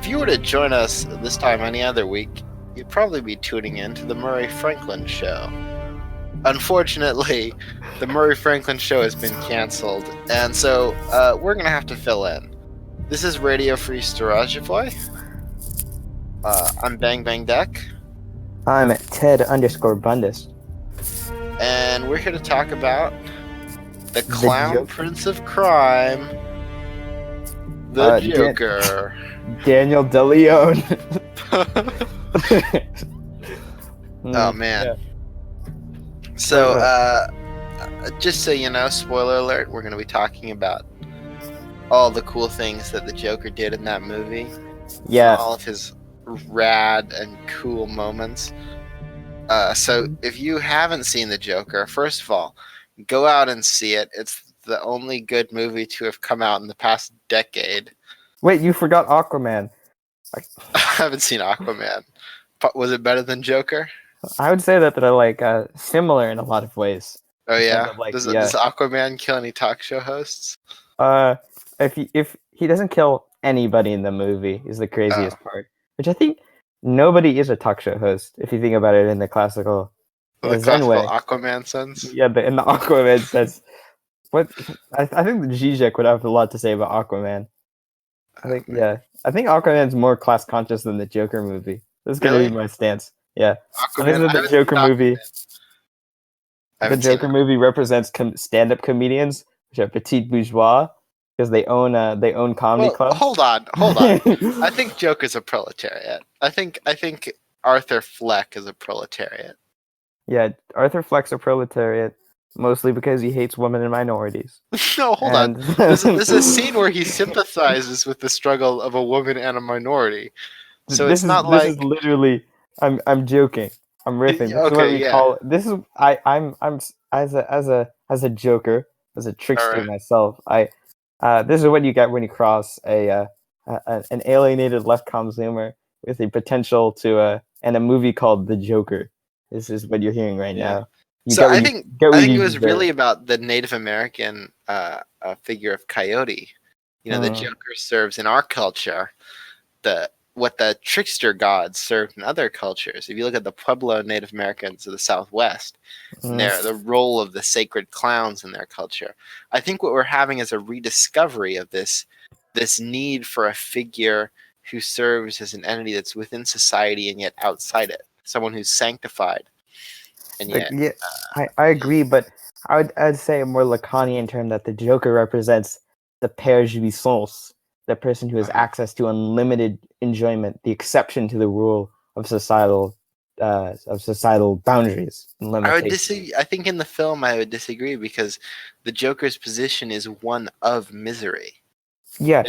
you were to join us this time any other week, you'd probably be tuning in to the Murray Franklin Show. Unfortunately, the Murray Franklin Show has been canceled, and so we're going to have to fill in. This is Radio Free Storagevoy. I'm Bhangbhangduc. I'm Ted_Bundus. And we're here to talk about the Clown Prince of Crime, the Joker. Daniel DeLeon. Oh, man. Yeah. So, just so you know, spoiler alert, we're going to be talking about all the cool things that the Joker did in that movie. Yeah. All of his rad and cool moments. So if you haven't seen the Joker, first of all, go out and see it. It's the only good movie to have come out in the past decade. Wait, you forgot Aquaman. I haven't seen Aquaman. Was it better than Joker? I would say that they're similar in a lot of ways. Oh yeah? Does Aquaman kill any talk show hosts? If he doesn't kill anybody in the movie is the craziest part. Which I think nobody is a talk show host, if you think about it in the classical Aquaman sense. Yeah, in the Aquaman sense. I think the Zizek would have a lot to say about Aquaman. I think Aquaman's more class conscious than the Joker movie. This is gonna be my stance. Yeah, the Joker movie. The Joker movie represents stand-up comedians, which are petite bourgeois, because they own comedy clubs. Hold on. I think Joker's a proletariat. I think Arthur Fleck is a proletariat. Yeah, Arthur Fleck's a proletariat, mostly because he hates women and minorities. No, hold on. There's a scene where he sympathizes with the struggle of a woman and a minority. So this is literally. I'm joking. I'm riffing. This is I'm as a joker, as a trickster myself. This is what you get when you cross an alienated left consumer with a potential to and a movie called The Joker. This is what you're hearing right now. I think it was really about the Native American figure of Coyote. You know, the Joker serves in our culture what the trickster gods served in other cultures. If you look at the Pueblo Native Americans of the Southwest, the role of the sacred clowns in their culture, I think what we're having is a rediscovery of this need for a figure who serves as an entity that's within society and yet outside it, someone who's sanctified. And yet, I agree, but I'd say a more Lacanian term that the Joker represents the père jouissance, the person who has access to unlimited enjoyment, the exception to the rule of societal boundaries and limitations. I think in the film I would disagree, because the Joker's position is one of misery. Yeah,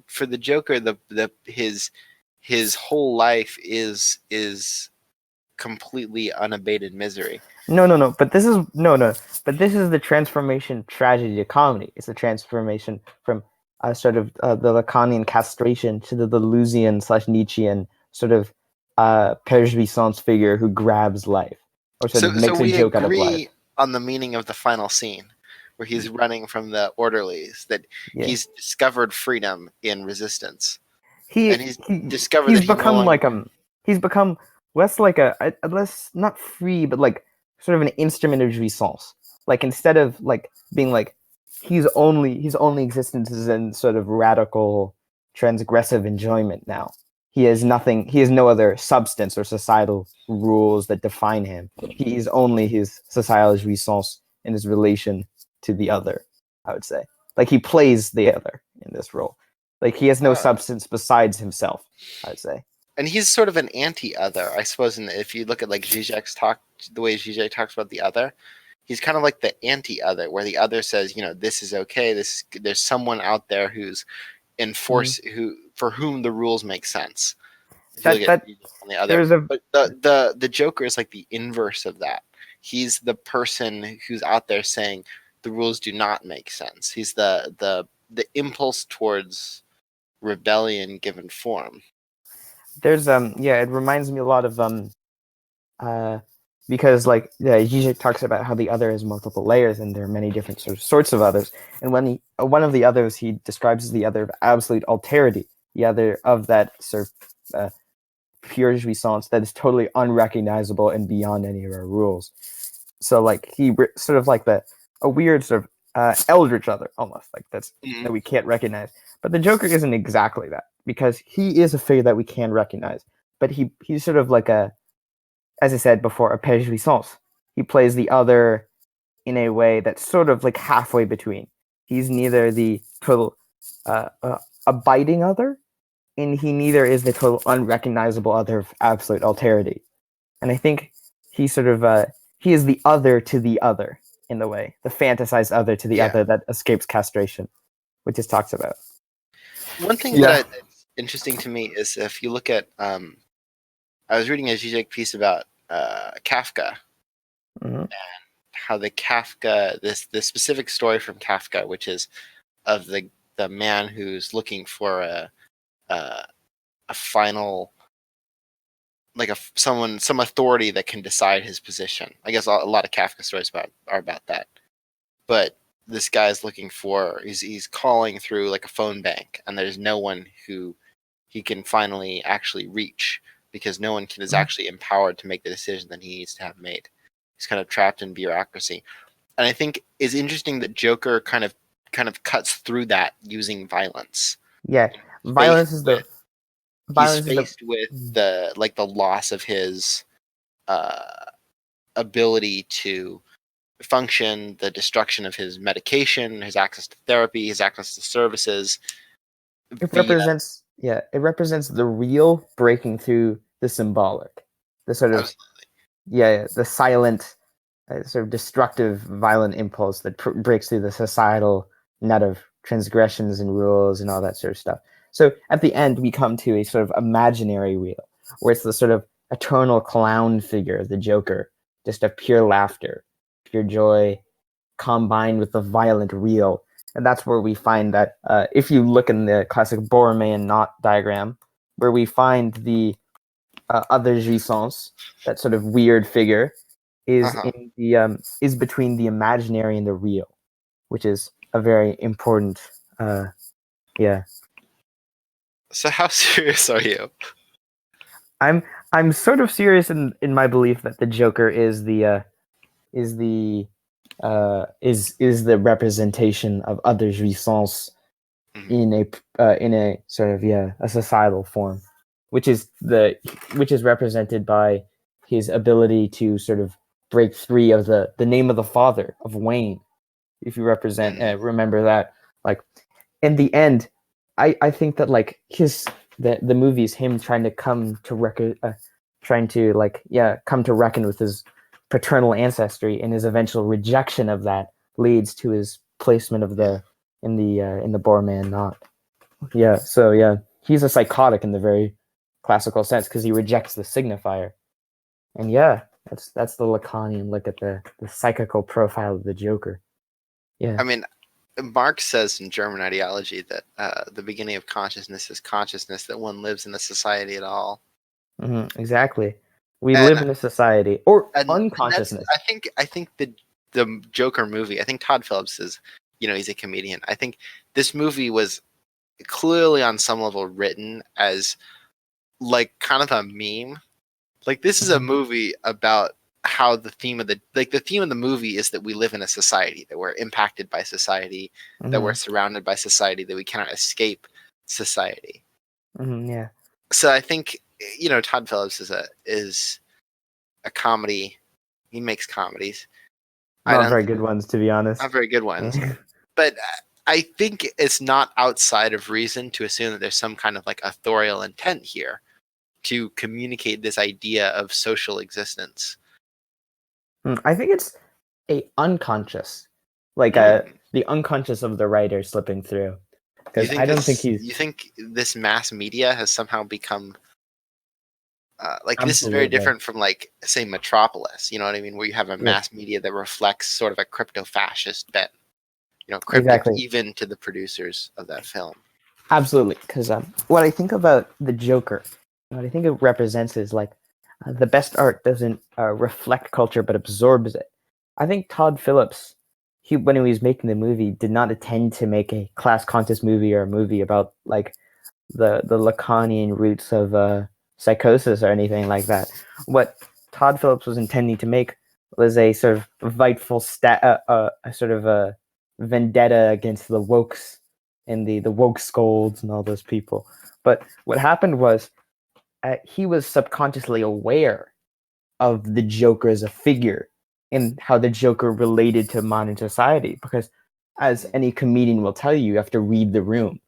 for the Joker, his whole life is completely unabated misery. No. But this is the transformation tragedy to comedy. It's a transformation from the Lacanian castration to the Deleuzian/Nietzschean sort of père jouissance figure who grabs life or makes a joke out of life. We agree on the meaning of the final scene, where he's running from the orderlies, that he's discovered freedom in resistance. He's become less like less not free, but like sort of an instrument of jouissance. Like instead of like being like his only existence is in sort of radical transgressive enjoyment now. He has no other substance or societal rules that define him. He is only his societal jouissance in his relation to the other, I would say. Like he plays the other in this role. Like he has no substance besides himself, I'd say. And he's sort of an anti-other, I suppose. And if you look at like Zizek's the way Zizek talks about the other, he's kind of like the anti-other, where the other says, this is okay. There's someone out there who's for whom the rules make sense. But the Joker is like the inverse of that. He's the person who's out there saying the rules do not make sense. He's the impulse towards rebellion given form. There's it reminds me a lot of because Zizek talks about how the other has multiple layers and there are many different sorts of others. And when one of the others he describes as the other of absolute alterity, the other of that sort of pure jouissance that is totally unrecognizable and beyond any of our rules. So like sort of like a weird sort of eldritch other almost like that we can't recognize. But the Joker isn't exactly that, because he is a figure that we can recognize. But he's sort of like as I said before, a père jouissance. He plays the other in a way that's sort of like halfway between. He's neither the total abiding other, and he neither is the total unrecognizable other of absolute alterity. And I think he sort of he is the other to the other in the way, the fantasized other to the other that escapes castration, which is talked about. One thing that's interesting to me is if you look at, I was reading a Zizek piece about Kafka, and how the Kafka, this specific story from Kafka, which is of the man who's looking for a final, like some authority that can decide his position. I guess a lot of Kafka stories are about that. But this guy's looking for, he's calling through like a phone bank, and there's no one who he can finally actually reach, because no one is actually empowered to make the decision that he needs to have made. He's kind of trapped in bureaucracy. And I think it's interesting that Joker kind of cuts through that using violence. Yeah, violence is the he's faced with the loss of his ability to function, the destruction of his medication, his access to therapy, his access to services. It represents the real breaking through the symbolic, the sort of the silent, sort of destructive, violent impulse that breaks through the societal net of transgressions and rules and all that sort of stuff. So at the end, we come to a sort of imaginary real, where it's the sort of eternal clown figure of the Joker, just a pure laughter, pure joy, combined with the violent real. And that's where we find that, if you look in the classic Borromean knot diagram, where we find the other jouissance, that sort of weird figure, is in the is between the imaginary and the real, which is a very important, So how serious are you? I'm sort of serious in my belief that the Joker is the representation of other jouissance in a sort of a societal form, which is represented by his ability to sort of break free of the name of the father of Wayne. If you remember that, like in the end, I think that like the movie is him trying to come to reckon with his paternal ancestry, and his eventual rejection of that leads to his placement of in the Borromean knot. He's a psychotic in the very classical sense, because he rejects the signifier. And that's the Lacanian look at the psychical profile of the Joker. Yeah, I mean, Marx says in German ideology that the beginning of consciousness is consciousness, that one lives in a society at all. Exactly. We live in a society, or unconsciousness. I think the Joker movie, I think Todd Phillips is, he's a comedian. I think this movie was clearly on some level written as like kind of a meme. Like, this is a movie about how the theme of the movie is that we live in a society, that we're impacted by society, that we're surrounded by society, that we cannot escape society. So I think, Todd Phillips is a comedy. He makes comedies. Not very good ones, to be honest. Not very good ones. But I think it's not outside of reason to assume that there's some kind of like authorial intent here to communicate this idea of social existence. I think it's a unconscious, the unconscious of the writer slipping through. Because I don't think he's. You think this mass media has somehow become this is very different from, like, say, Metropolis. You know what I mean? Where you have a mass media that reflects sort of a crypto-fascist bent. Cryptic even to the producers of that film. Absolutely, because what I think about the Joker, what I think it represents is like the best art doesn't reflect culture but absorbs it. I think Todd Phillips, when he was making the movie, did not intend to make a class conscious movie or a movie about like the Lacanian roots of psychosis or anything like that. What Todd Phillips was intending to make was a sort of rightful a sort of a vendetta against the wokes and the woke scolds and all those people. But what happened was he was subconsciously aware of the Joker as a figure and how the Joker related to modern society, because as any comedian will tell you have to read the room.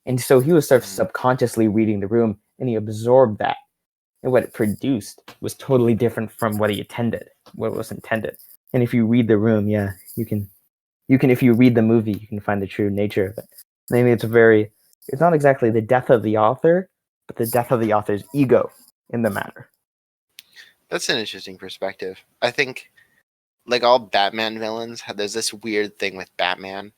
And so he was sort of subconsciously reading the room, and he absorbed that. And what it produced was totally different from what was intended. And if you read the room, yeah, you can if you read the movie, you can find the true nature of it. Maybe it's not exactly the death of the author, but the death of the author's ego in the matter. That's an interesting perspective. I think, like all Batman villains, there's this weird thing with Batman,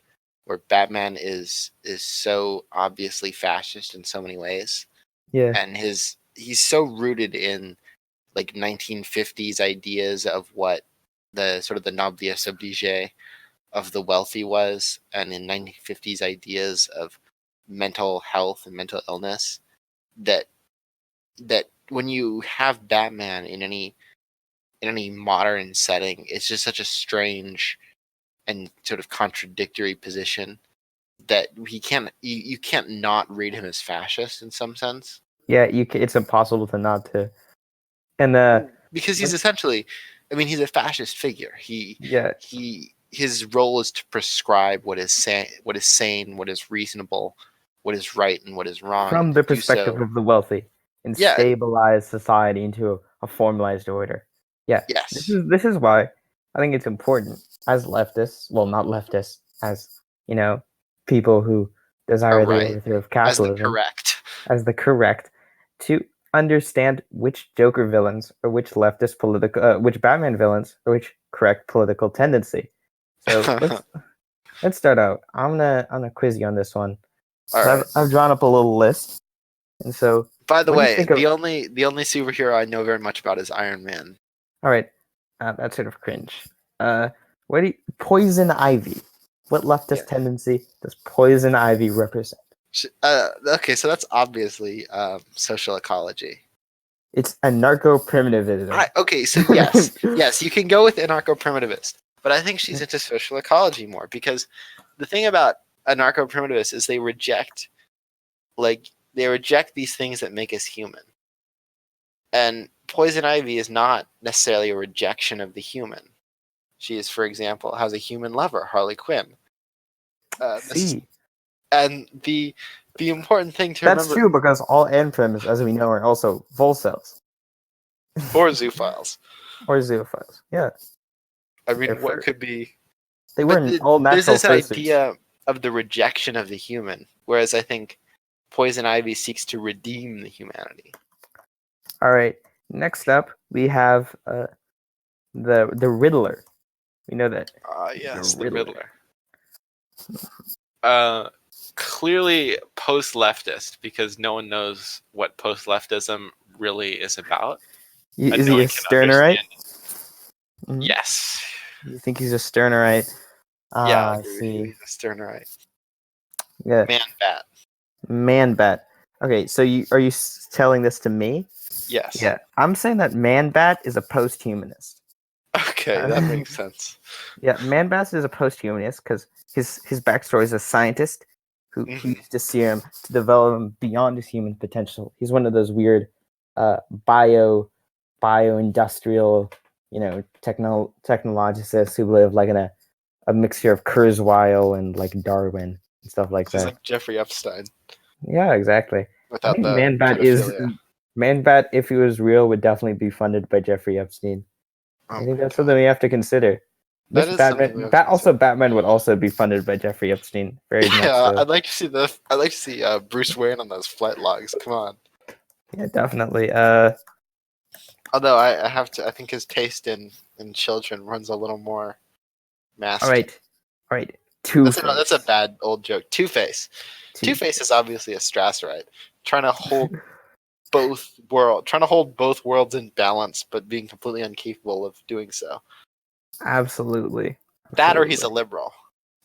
where Batman is so obviously fascist in so many ways. Yeah, and he's so rooted in like 1950s ideas of what the sort of the noblesse oblige of the wealthy was, and in 1950s ideas of mental health and mental illness, that when you have Batman in any modern setting, it's just such a strange and sort of contradictory position that you can't not read him as fascist in some sense. Yeah, it's impossible to not to. And because he's essentially, I mean, he's a fascist figure. His role is to prescribe what is sane, what is reasonable, what is right, and what is wrong. From the perspective of the wealthy, and stabilize society into a formalized order. Yeah. Yes. This is why I think it's important as leftists, well, not leftists, as people who desire the overthrow of capitalism, as the correct, to understand which Joker villains or which leftist which Batman villains or which correct political tendency. So let's start out. I'm gonna quiz you on this one. So I've drawn up a little list, and so. By the way, the only superhero I know very much about is Iron Man. All right, that's sort of cringe. Poison Ivy? What leftist tendency does Poison Ivy represent? Okay, so that's obviously social ecology. It's anarcho-primitivism. Okay, so yes, you can go with anarcho-primitivist, but I think she's into social ecology more, because the thing about anarcho-primitivists is they reject these things that make us human. And Poison Ivy is not necessarily a rejection of the human. She is, for example, has a human lover, Harley Quinn. And the important thing to remember... That's true, because all anprims, as we know, are also vol cells. Or zoophiles. Or zoophiles, yeah. I mean, what could be... They weren't all natural There's this idea of the rejection of the human, whereas I think Poison Ivy seeks to redeem the humanity. All right. Next up, we have the Riddler. We know that. Yes, the Riddler. Clearly post-leftist, because no one knows what post-leftism really is about. Is he a Stirnerite? Mm-hmm. Yes. You think he's a Stirnerite? Yeah, I see. He's a Stirnerite. Yeah. Man-Bat. Okay, so are you telling this to me? Yes. Yeah, I'm saying that Man-Bat is a post-humanist. Okay, that makes sense. Yeah, Man-Bat is a post-humanist because his backstory is a scientist who used to see him to develop him beyond his human potential. He's one of those weird bio-industrial, technologicists who live like in a mixture of Kurzweil and like Darwin and stuff like that. He's like Jeffrey Epstein. Yeah, exactly. Without the Man-Bat, if he was real, would definitely be funded by Jeffrey Epstein. I think that's something we have to consider. Batman would also be funded by Jeffrey Epstein. Very much so. I'd like to see Bruce Wayne on those flight logs. Come on. Yeah, definitely. Although I think his taste in children runs a little more masculine. All right. Two-Face. That's a bad old joke. Two-Face. Two-Face is obviously a Strasserite, trying to hold both worlds in balance, but being completely incapable of doing so. Absolutely. That, or he's a liberal.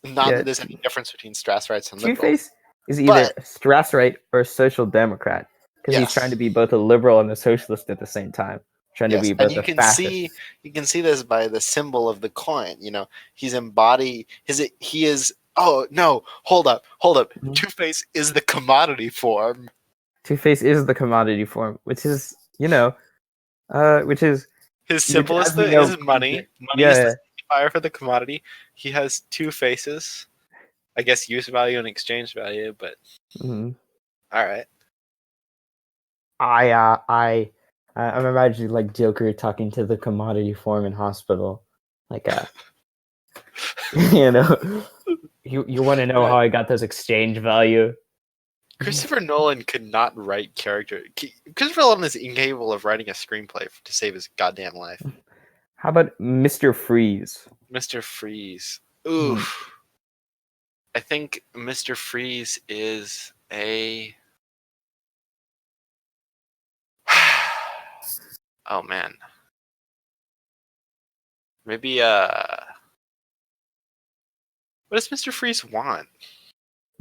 Not that there's any difference between Strasserites and liberals. Is either But a Strasserite or a social democrat because he's trying to yes, be both a liberal and a socialist at the same time, trying to yes, be and both a fascist. you can see this by the symbol of the coin. You know, he's embody his he is. Oh no! Hold up, hold up. Mhm. Two-Face is the commodity form. Two-Face is the commodity form, which is which is His which symbol as we know, is money. Money is the yeah, signifier for the commodity. He has two faces. I guess use value and exchange value, but mhm. all right. I'm imagining like Joker talking to the commodity form in hospital, like you know, you want to know Yeah. how I got this exchange value? Christopher Nolan could not write character. Christopher Nolan is incapable of writing a screenplay to save his goddamn life. How about Mr. Freeze? Mr. Freeze. Mhm. Oof. I think Mr. Freeze is a. Oh man. Maybe what does Mr. Freeze want?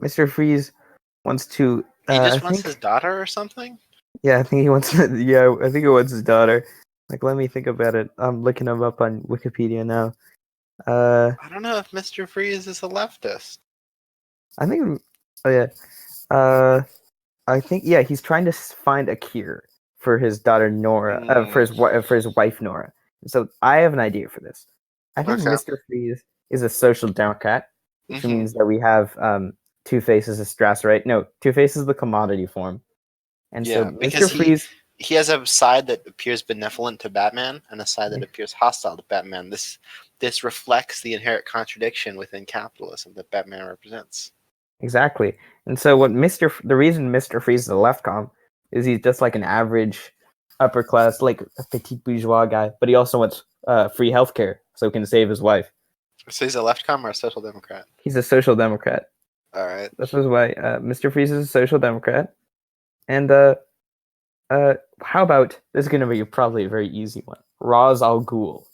Mr. Freeze wants to. He I just wants his think. daughter or something? Yeah, I think he wants. Yeah, I think he wants his daughter. Like, let me think about it. I'm looking him up on Wikipedia now. I don't know if Mr. Freeze is a leftist. I think. Oh yeah. Uh, I think yeah. He's trying to find a cure for his daughter Nora. Mm, For his wife Nora. So I have an idea for this. I think okay. Mr. Freeze is a social democrat, which Hmm. means that we have Two Face as a Strasserite. No, Two Face is the commodity form, and so Yeah, because Mr. Freeze. he has a side that appears benevolent to Batman and a side that appears hostile to Batman. This reflects the inherent contradiction within capitalism that Batman represents. Exactly. And so the reason Mr. Freeze is a left com is he's just like an average upper class, like a petit bourgeois guy, but he also wants free healthcare so he can save his wife. So he's a left com or a social democrat? He's a social democrat. All right. This is why Mr. Freeze is a social democrat. And how about this is gonna be probably a very easy one. Ra's al Ghul.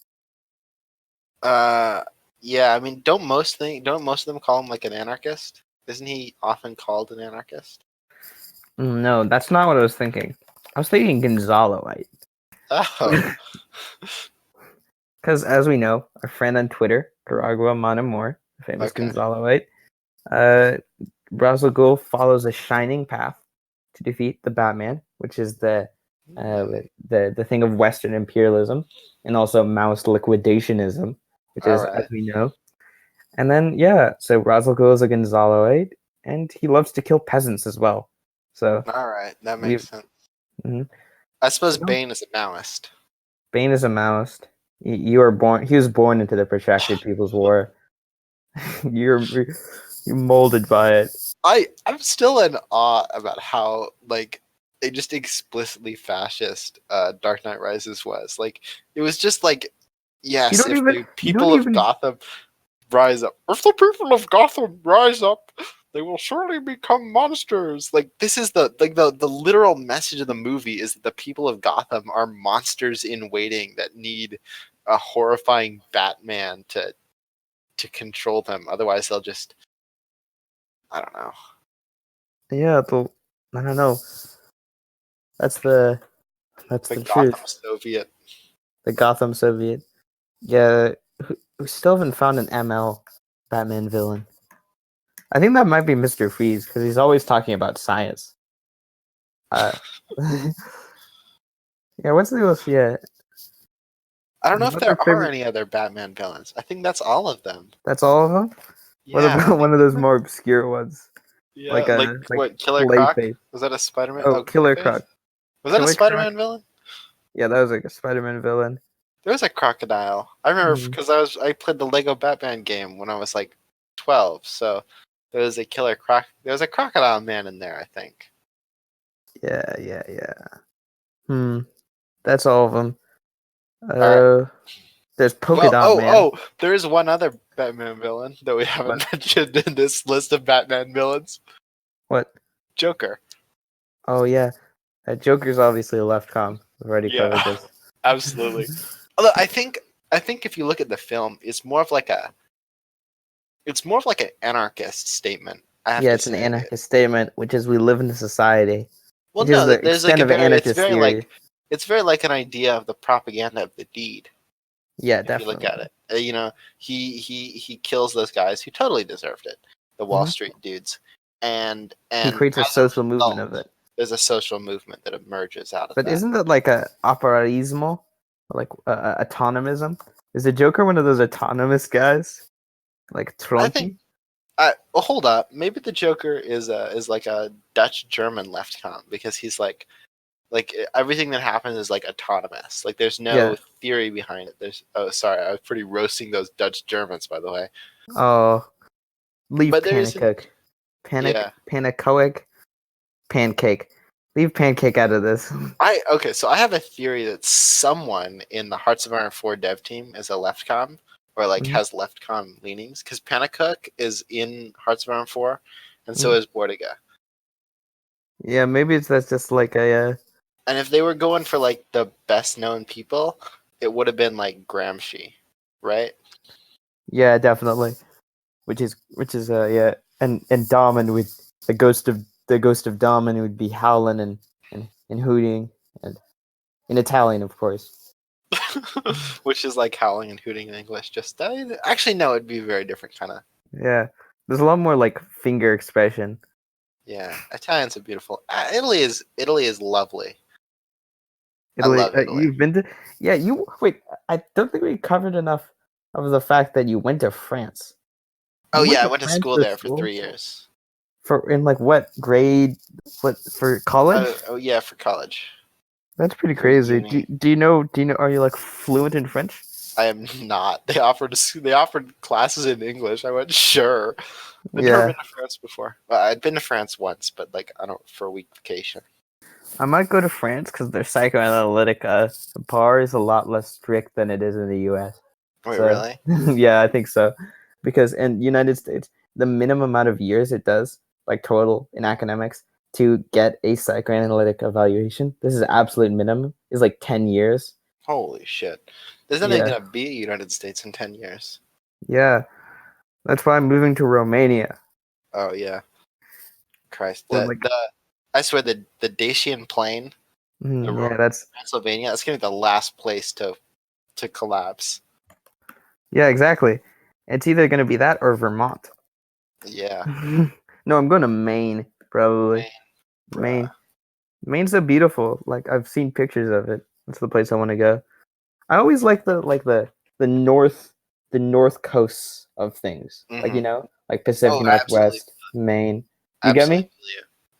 Yeah. I mean, don't most of them call him like an anarchist? Isn't he often called an anarchist? No, that's not what I was thinking. I was thinking Gonzaloite. Oh. Because as we know, our friend on Twitter, Caragua Monamor, famous Okay. Gonzaloite, uh, Ra's al Ghul follows a shining path to defeat the Batman, which is the thing of Western imperialism, and also Maoist liquidationism, which All is as right. we know. And then yeah, so Ra's al Ghul is a Gonzaloite, and he loves to kill peasants as well. So All right. That we, makes sense. mhm. I suppose You know, Bane is a Maoist. Bane is a Maoist. You are born. He was born into the protracted People's War. you're you're molded by it. I'm still in awe about how like they just explicitly fascist Dark Knight Rises was. Like it was just like yes, if the You don't people of even Gotham rise up. If the people of Gotham rise up, they will surely become monsters. Like this is the literal message of the movie is that the people of Gotham are monsters in waiting that need a horrifying Batman to control them. Otherwise they'll just I don't know. yeah, but I don't know. That's the that's The the Gotham truth. Soviet. The Gotham Soviet. Yeah, we still haven't found an ML Batman villain. I think that might be Mr. Freeze because he's always talking about science. Uh, yeah, what's the most? Yeah, I don't know if what's our there are favorite? any other Batman villains. I think that's all of them. That's all of them. What Yeah, I about think one of those more obscure ones, yeah, like like what Killer Croc? Clayface? Was that a Spider-Man? Oh, Oh, Killer Clayface? Croc. Was that a Killer Croc. Spider-Man villain? Yeah, that was like a Spider-Man villain. There was a crocodile. I remember Mhm. because I played the Lego Batman game when I was like 12. So there was a killer croc. There was a crocodile man in there. I think. Yeah, yeah, yeah. Hmm. That's all of them. All right. There's Polka Well, Dot Man. there is one other Batman villain that we haven't What? mentioned in this list of Batman villains. What? Joker. Oh yeah, Joker's obviously a left com. We've already Yeah, covered this. absolutely. Although I think if you look at the film, it's more of like an anarchist statement it's an anarchist statement, which is we live in a society. Well, which is the there's extent of anarchist theory. It's very like an idea of the propaganda of the deed. Yeah, definitely. If you look at it, he kills those guys who totally deserved it, the Wall Street dudes, and he creates a social movement of it. There's a social movement that emerges out of that. But isn't that like a operaismo, like autonomism? Is the Joker one of those autonomous guys, like Tronky? I think. Well, hold up. Maybe the Joker is like a Dutch German left con because he's like everything that happens is like autonomous. Like there's no theory behind it. Sorry, I was pretty roasting those Dutch Germans, by the way. Oh, leave Pancake. Panacoic. Pancake. Leave Pancake out of this. So I have a theory that someone in the Hearts of Iron 4 dev team is a left con or has left con leanings because Panacook is in Hearts of Iron 4 and so is Bordiga. Yeah, maybe that's just like a and if they were going for like the best known people, it would have been like Gramsci, right? Yeah, definitely. Which is yeah, and Damen with the ghost of Damen would be howling and hooting and in Italian, of course. Which is like howling and hooting in English. Actually, no, it'd be a very different kind of. Yeah, there's a lot more like finger expression. Yeah, Italians are beautiful. Italy is lovely. Italy, I love Italy. You've been to? Yeah, wait. I don't think we covered enough of the fact that you went to France. Oh yeah, I went to school there for 3 years. In like what grade? What for college? Oh yeah, for college. That's pretty crazy. Do you know? Are you like fluent in French? I am not. They offered classes in English. I went sure. I've never been to France before. I'd been to France once, but like for a week vacation. I might go to France because their psychoanalytic bar is a lot less strict than it is in the U.S. Wait, really? Yeah, I think so. Because in the United States, the minimum amount of years it does, like total in academics, to get a psychoanalytic evaluation, this is absolute minimum, is like 10 years. Holy shit. There's nothing going to be a United States in 10 years. Yeah. That's why I'm moving to Romania. Oh, yeah. Christ. I swear, the Dacian Plain, that's Pennsylvania, that's going to be the last place to collapse. Yeah, exactly. It's either going to be that or Vermont. Yeah. No, I'm going to Maine, probably. Maine. Maine's so beautiful. Like, I've seen pictures of it. That's the place I want to go. I always like the north coasts of things. Mm-hmm. Like, like Pacific Northwest, Maine. You get me?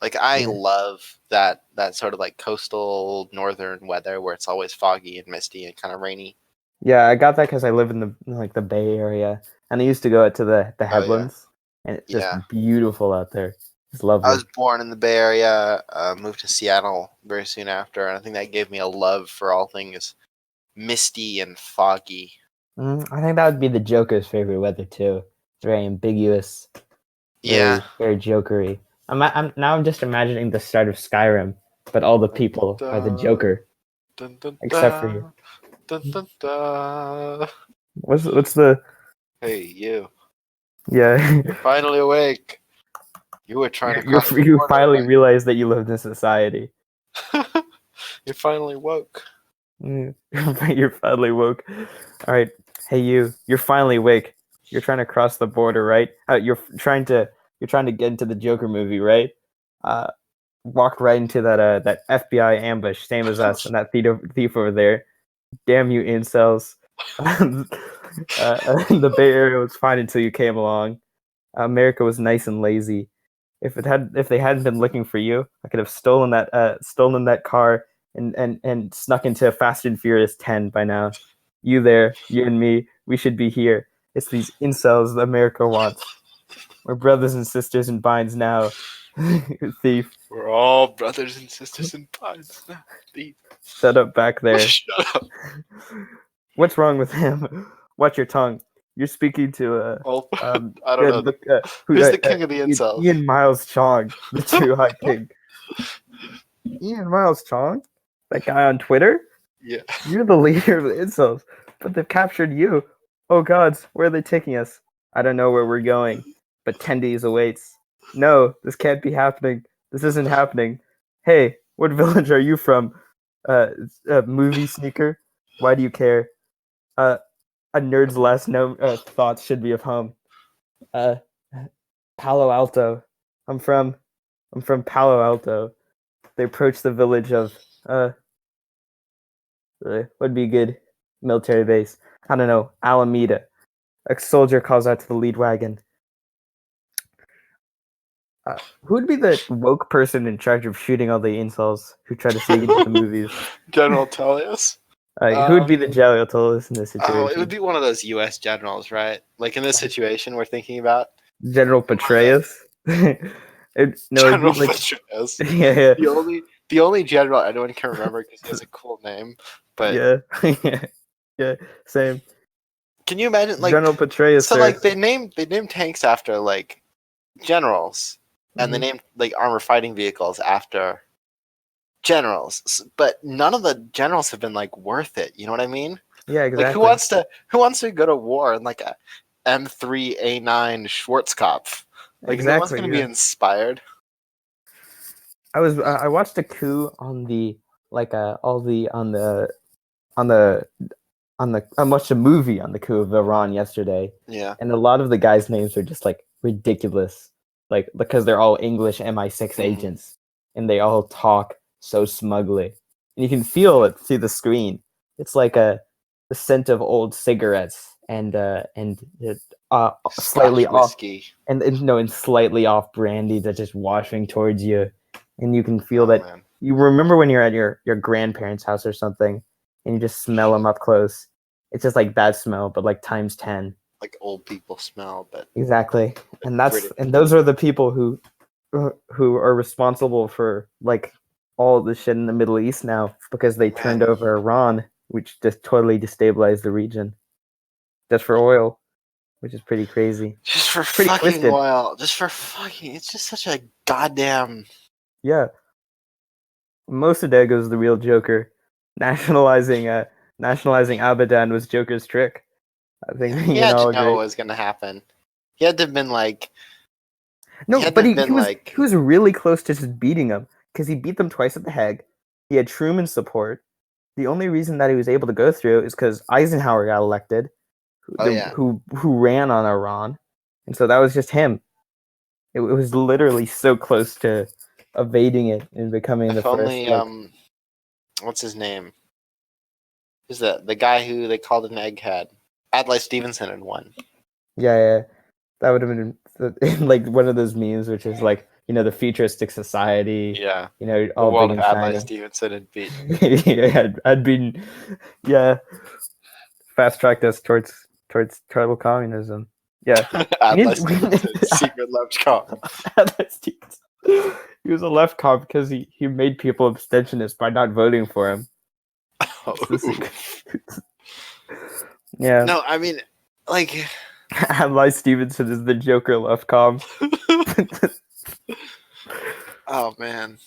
Like I love that sort of like coastal northern weather where it's always foggy and misty and kind of rainy. Yeah, I got that because I live in the Bay Area, and I used to go out to the Headlands, and it's just beautiful out there. It's lovely. I was born in the Bay Area, moved to Seattle very soon after, and I think that gave me a love for all things misty and foggy. I think that would be the Joker's favorite weather too. It's very ambiguous. Very jokery. I'm just imagining the start of Skyrim, but all the people are the Joker, except for you. What's the? Hey, you. Yeah. You're finally awake. You were trying to. You finally realized that you lived in society. You finally woke. You're finally woke. All right. Hey, you. You're finally awake. You're trying to cross the border, right? You're trying to get into the Joker movie, right? Walked right into that FBI ambush, same as us, and that thief over there. Damn you, incels! The Bay Area was fine until you came along. America was nice and lazy. If they hadn't been looking for you, I could have stolen that car and snuck into Fast and Furious 10 by now. You and me, we should be here. It's these incels that America wants. We're brothers and sisters in binds now. Thief. We're all brothers and sisters in binds now. Thief. Shut up back there. Shut up. What's wrong with him? Watch your tongue. You're speaking to I don't know. Who's the king of the incels? Ian Miles Chong, the true high king. Ian Miles Chong? That guy on Twitter? Yeah. You're the leader of the incels, but they've captured you. Oh gods, where are they taking us? I don't know where we're going, but 10 days awaits. No, this can't be happening. This isn't happening. Hey, what village are you from? Movie sneaker. Why do you care? Uh, a nerd's last thoughts should be of home. Uh, Palo Alto. I'm from Palo Alto. They approach the village of would be a good military base. I don't know, Alameda. A soldier calls out to the lead wagon. Who would be the woke person in charge of shooting all the incels who try to sneak into the movies? General Tullius. Who would be the general Tullius in this situation? Oh, it would be one of those U.S. generals, right? Like in this situation we're thinking about. General Petraeus. General Petraeus. Yeah. The only general anyone can remember because he has a cool name. But yeah, same. Can you imagine, like, General Petraeus? So, like, they named tanks after like generals, and they named like armored fighting vehicles after generals. But none of the generals have been like worth it. You know what I mean? Yeah, exactly. Like, who wants to go to war in like a M3A9 Schwarzkopf? Like, exactly, no one's going to be inspired. I watched a coup on the I watched a movie on the coup of Iran yesterday. Yeah. And a lot of the guys' names are just like ridiculous. Like, because they're all English MI6 agents and they all talk so smugly. And you can feel it through the screen. It's like the scent of old cigarettes and slightly whiskey. And slightly off brandy that's just washing towards you. And you can feel that. Man. You remember when you're at your grandparents' house or something and you just smell them up close. It's just like that smell, but like times 10. Like old people smell, but exactly. And those are the people who are responsible for like all the shit in the Middle East now because they turned over Iran, which just totally destabilized the region, just for oil, which is pretty crazy. Just for fucking oil. Just for fucking. It's just such a goddamn. Yeah. Mossadego's the real Joker. Nationalizing Abadan was Joker's trick. I think he had to know what was going to happen. He had to have been like. No, but he was really close to just beating him because he beat them twice at the Hague. He had Truman's support. The only reason that he was able to go through is because Eisenhower got elected, who ran on Iran, and so that was just him. It was literally so close to evading it and becoming the first. What's his name? Who's the guy who they called an egghead? Adlai Stevenson had won. Yeah, that would have been like one of those memes, which is like the futuristic society. Yeah, all the world of Adlai Stevenson had beat. I'd been, fast tracked us towards total communism. Yeah, Adlai Stevenson, secret left comp. Adlai Stevenson. He was a left comp because he made people abstentionists by not voting for him. Yeah. No, I mean, like. Adlai Stevenson is the Joker left comp. Oh man.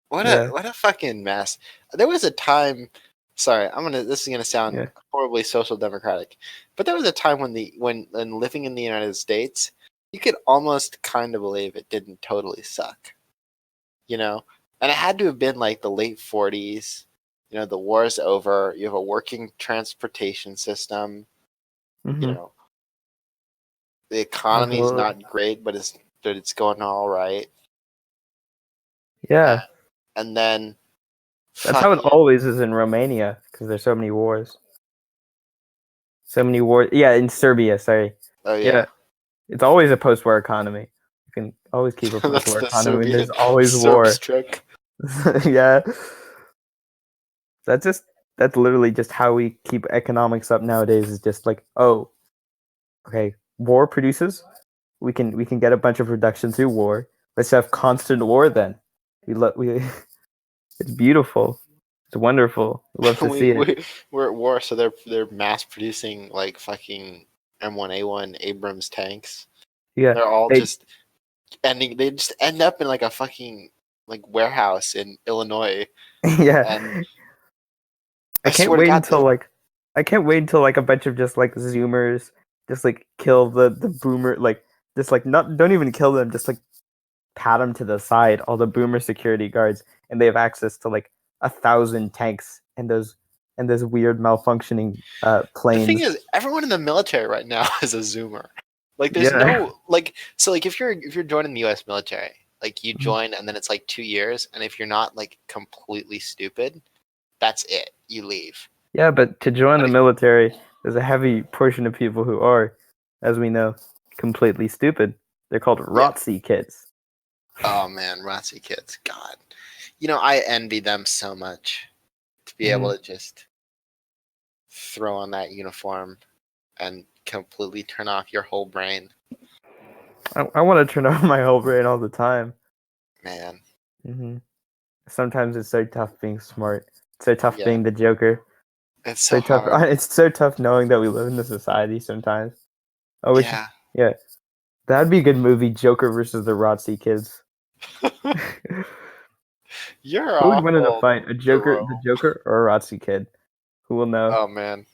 What a fucking mess. There was a time. Sorry, this is gonna sound horribly social democratic, but there was a time when living in the United States, you could almost kind of believe it didn't totally suck, and it had to have been like the late 40s. The war's over. You have a working transportation system. The economy is not great, but it's going all right. Yeah. And then that's how it always is in Romania because there's so many wars. Yeah, in Serbia, sorry. Oh yeah. It's always a post-war economy. You can always keep a post-war economy. There's always war. Trick. Yeah. That's literally just how we keep economics up nowadays. Is just like, oh, okay, war produces. We can get a bunch of production through war. Let's have constant war then. It's beautiful. It's wonderful. We love to see it. We're at war, so they're mass producing like fucking M1A1 Abrams tanks. Yeah, they're all just ending. They just end up in like a fucking like warehouse in Illinois. Yeah, and I can't wait until a bunch of just like Zoomers just like kill the boomer, like just like not don't even kill them, just like pat them to the side, all the boomer security guards, and they have access to like 1,000 tanks and those weird malfunctioning The thing planes. is, everyone in the military right now is a Zoomer. Like, there's Yeah. no like, so like if you're joining the U.S. military, like you join and then it's like 2 years, and if you're not like completely stupid, that's it. You leave. Yeah, but to join But the military, there's a heavy portion of people who are, as we know, completely stupid. They're called ROTC kids. oh man, ROTC kids, God, I envy them so much to be able to just throw on that uniform and completely turn off your whole brain. I want to turn off my whole brain all the time. Man. Sometimes it's so tough being smart. It's so tough being the Joker. It's so tough. hard. It's so tough knowing that we live in this society sometimes. I wish. Yeah. That'd be a good movie, Joker versus the ROTC kids. You're Who would win in a awful, fight? The Joker, or a ROTC kid? Who will know? Oh man.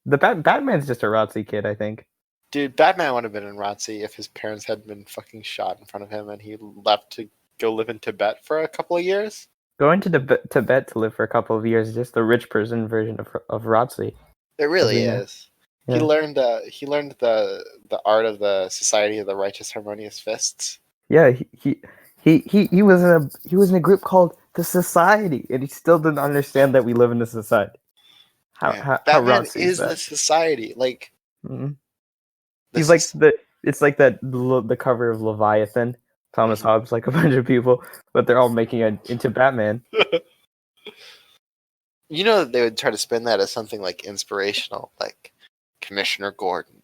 The Batman's just a ROTC kid, I think. Dude, Batman would have been in ROTC if his parents hadn't been fucking shot in front of him and he left to go live in Tibet for a couple of years. Going to Tibet to live for a couple of years is just the rich person version of ROTC. It really is. Yeah. He learned the art of the Society of the Righteous Harmonious Fists. Yeah, he was in a group called the Society, and he still didn't understand that we live in a society. Batman is the society. Like he's like it's like the cover of Leviathan. Thomas Hobbes, like a bunch of people, but they're all making it into Batman. They would try to spin that as something like inspirational, like Commissioner Gordon.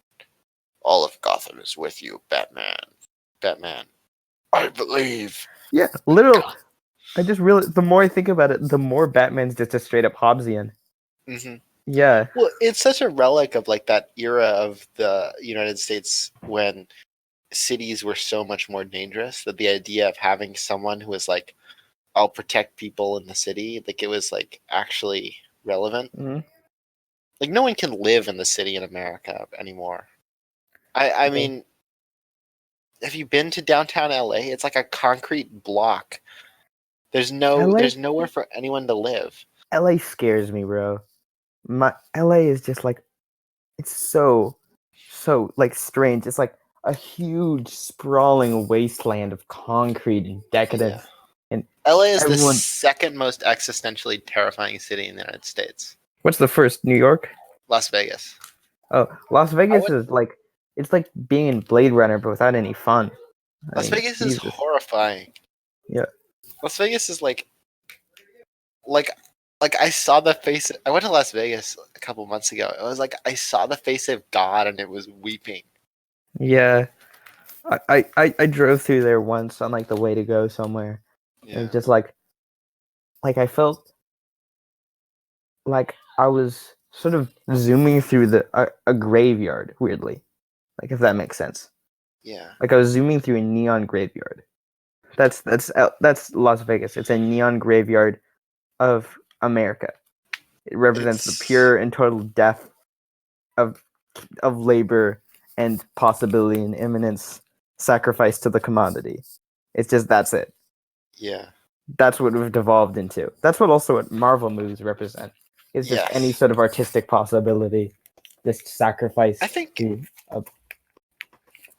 All of Gotham is with you, Batman. Batman. I believe. Yeah, literal. I just realized the more I think about it, the more Batman's just a straight up Hobbesian. Yeah. Well, it's such a relic of like that era of the United States when cities were so much more dangerous that the idea of having someone who was like, I'll protect people in the city, like it was like actually relevant. Like no one can live in the city in America anymore. I mean, have you been to downtown LA? It's like a concrete block. There's nowhere for anyone to live. LA scares me, bro. LA is just like, it's so like strange. It's like a huge sprawling wasteland of concrete and decadence. And LA is the second most existentially terrifying city in the United States. What's the first? New York? Las Vegas. Oh, Las Vegas is like, it's like being in Blade Runner but without any fun. Las Vegas is horrifying. Yeah. Las Vegas is like I saw the face. I went to Las Vegas a couple months ago. It was like I saw the face of God and it was weeping. Yeah. I drove through there once on like the way to go somewhere. Yeah. And just like I felt like I was sort of zooming through a graveyard, weirdly. Like, if that makes sense. Yeah. Like I was zooming through a neon graveyard. That's Las Vegas. It's a neon graveyard of America. It represents the pure and total death of labor and possibility and imminence sacrifice to the commodity. It's just that's it. Yeah. That's what we've devolved into. That's what Marvel movies represent. It's just any sort of artistic possibility. This sacrifice.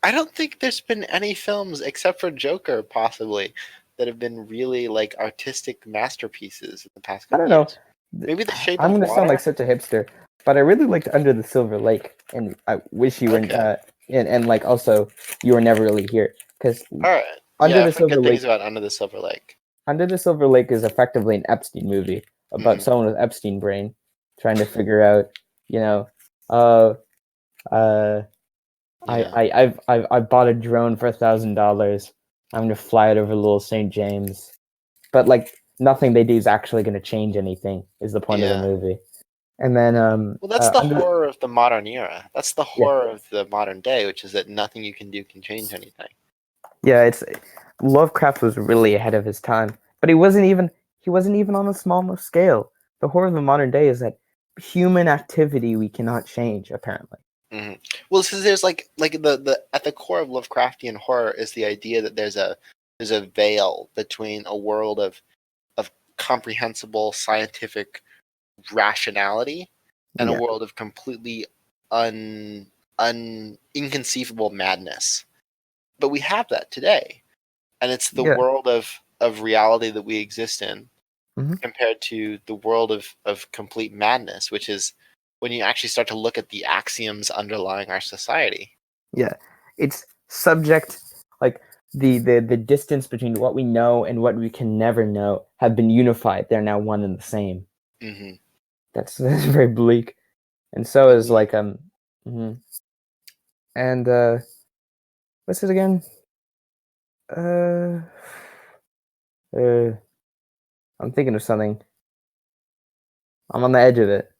I don't think there's been any films except for Joker, possibly, that have been really like artistic masterpieces in the past couple years. Maybe The Shape of Water. I'm gonna sound like such a hipster, but I really liked Under the Silver Lake, and I wish you were. And like also, You Were Never Really Here, because Under the Silver Lake. About Under the Silver Lake. Under the Silver Lake is effectively an Epstein movie about someone with Epstein brain trying to figure out, I bought a drone for $1,000. I'm gonna fly it over Little St. James, but like nothing they do is actually gonna change anything. Is the point of the movie. And then well, that's the horror of the modern era. That's the horror of the modern day, which is that nothing you can do can change anything. Yeah, Lovecraft was really ahead of his time, but he wasn't even on a small enough scale. The horror of the modern day is that human activity we cannot change, apparently. Mm-hmm. Well, since there's like the at the core of Lovecraftian horror is the idea that there's a veil between a world of comprehensible scientific rationality and a Yeah, world of completely inconceivable madness. But we have that today, and it's the yeah. world of reality that we exist in Hmm. compared to the world of complete madness, which is when you actually start to look at the axioms underlying our society. Yeah, it's subject like the distance between what we know and what we can never know have been unified. They're now one and the same. Mm-hmm. That's very bleak, and so is Indeed. like mhm. And what's it again? Uh, uh, I'm thinking of something. I'm on the edge of it.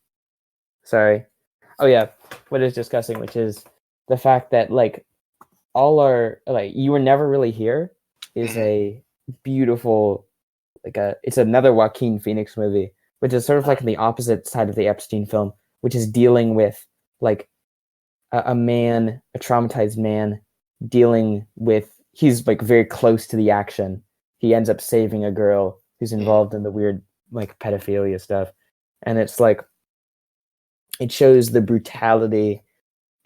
Sorry. Oh yeah, what is discussing, which is the fact that like all our like you were never really here is Mm-hmm. a beautiful it's another Joaquin Phoenix movie, which is sort of like on the opposite side of the Epstein film, which is dealing with like a man, a traumatized man, dealing with he's like very close to the action. He ends up saving a girl who's involved in the weird like pedophilia stuff, and it's like it shows the brutality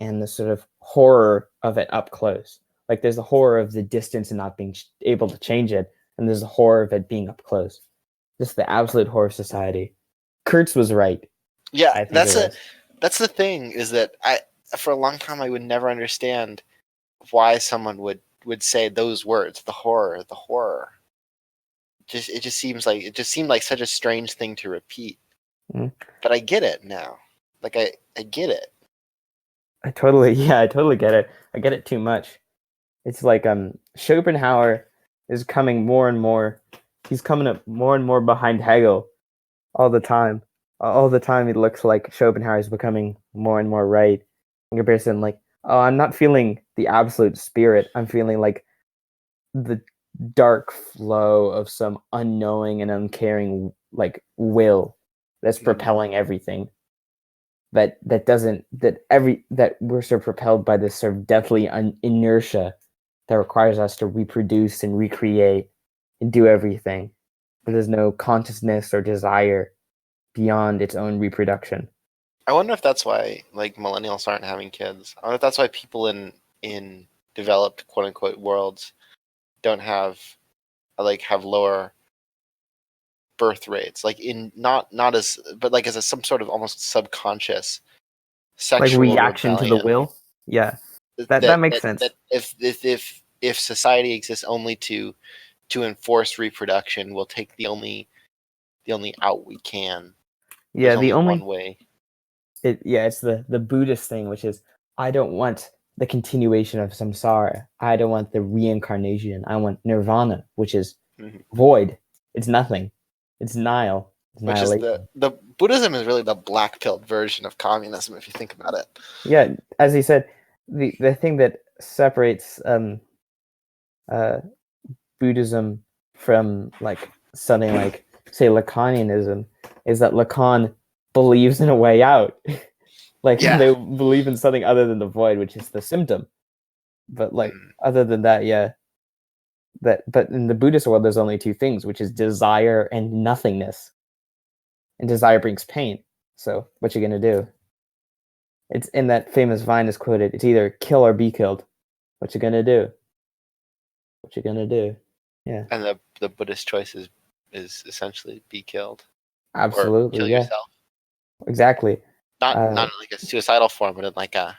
and the sort of horror of it up close. Like there's the horror of the distance and not being able to change it, and there's the horror of it being up close. Just the absolute horror of society. Kurtz was right. Yeah, I think it was. that's the thing is that I for a long time I would never understand why someone would say those words, the horror, the horror. It just seemed like such a strange thing to repeat. Mm. But I get it now. Like I get it. I totally get it. I get it too much. It's like Schopenhauer is coming more and more. He's coming up more and more behind Hegel all the time. All the time, it looks like Schopenhauer is becoming more and more right. In comparison, like, oh, I'm not feeling the absolute spirit. I'm feeling like the dark flow of some unknowing and uncaring like will that's propelling everything. That doesn't that we're sort of propelled by this sort of deathly inertia that requires us to reproduce and recreate and do everything. But there's no consciousness or desire beyond its own reproduction. I wonder if that's why like millennials aren't having kids. I wonder if that's why people in developed quote unquote worlds don't have lower birth rates. Like in not as but like as some sort of almost subconscious Like sexual reaction to the rebellion. will. Yeah, that That makes that sense. that if society exists only to enforce reproduction, we'll take the only out we can. There's Yeah, the only one only way. it's the Buddhist thing, which is I don't want the continuation of samsara. I don't want the reincarnation. I want nirvana, which is Mhm. void. It's nothing. It's nihil. It's Which is annihilation. the Buddhism is really the black pilled version of communism if you think about it. Yeah, as he said, the thing that separates uh Buddhism from like something like say Lacanianism is that Lacan believes in a way out. Like Yeah. they believe in something other than the void, which is the symptom. But like Mm. other than that, yeah. But in the Buddhist world there's only two things, which is desire and nothingness. And desire brings pain. So what you gonna do? It's in that famous Vine is quoted, it's either kill or be killed. What you gonna do? What you gonna do? Yeah. And the Buddhist choice is essentially be killed or Absolutely, kill yeah. yourself. Exactly. Not like a suicidal form, but in like a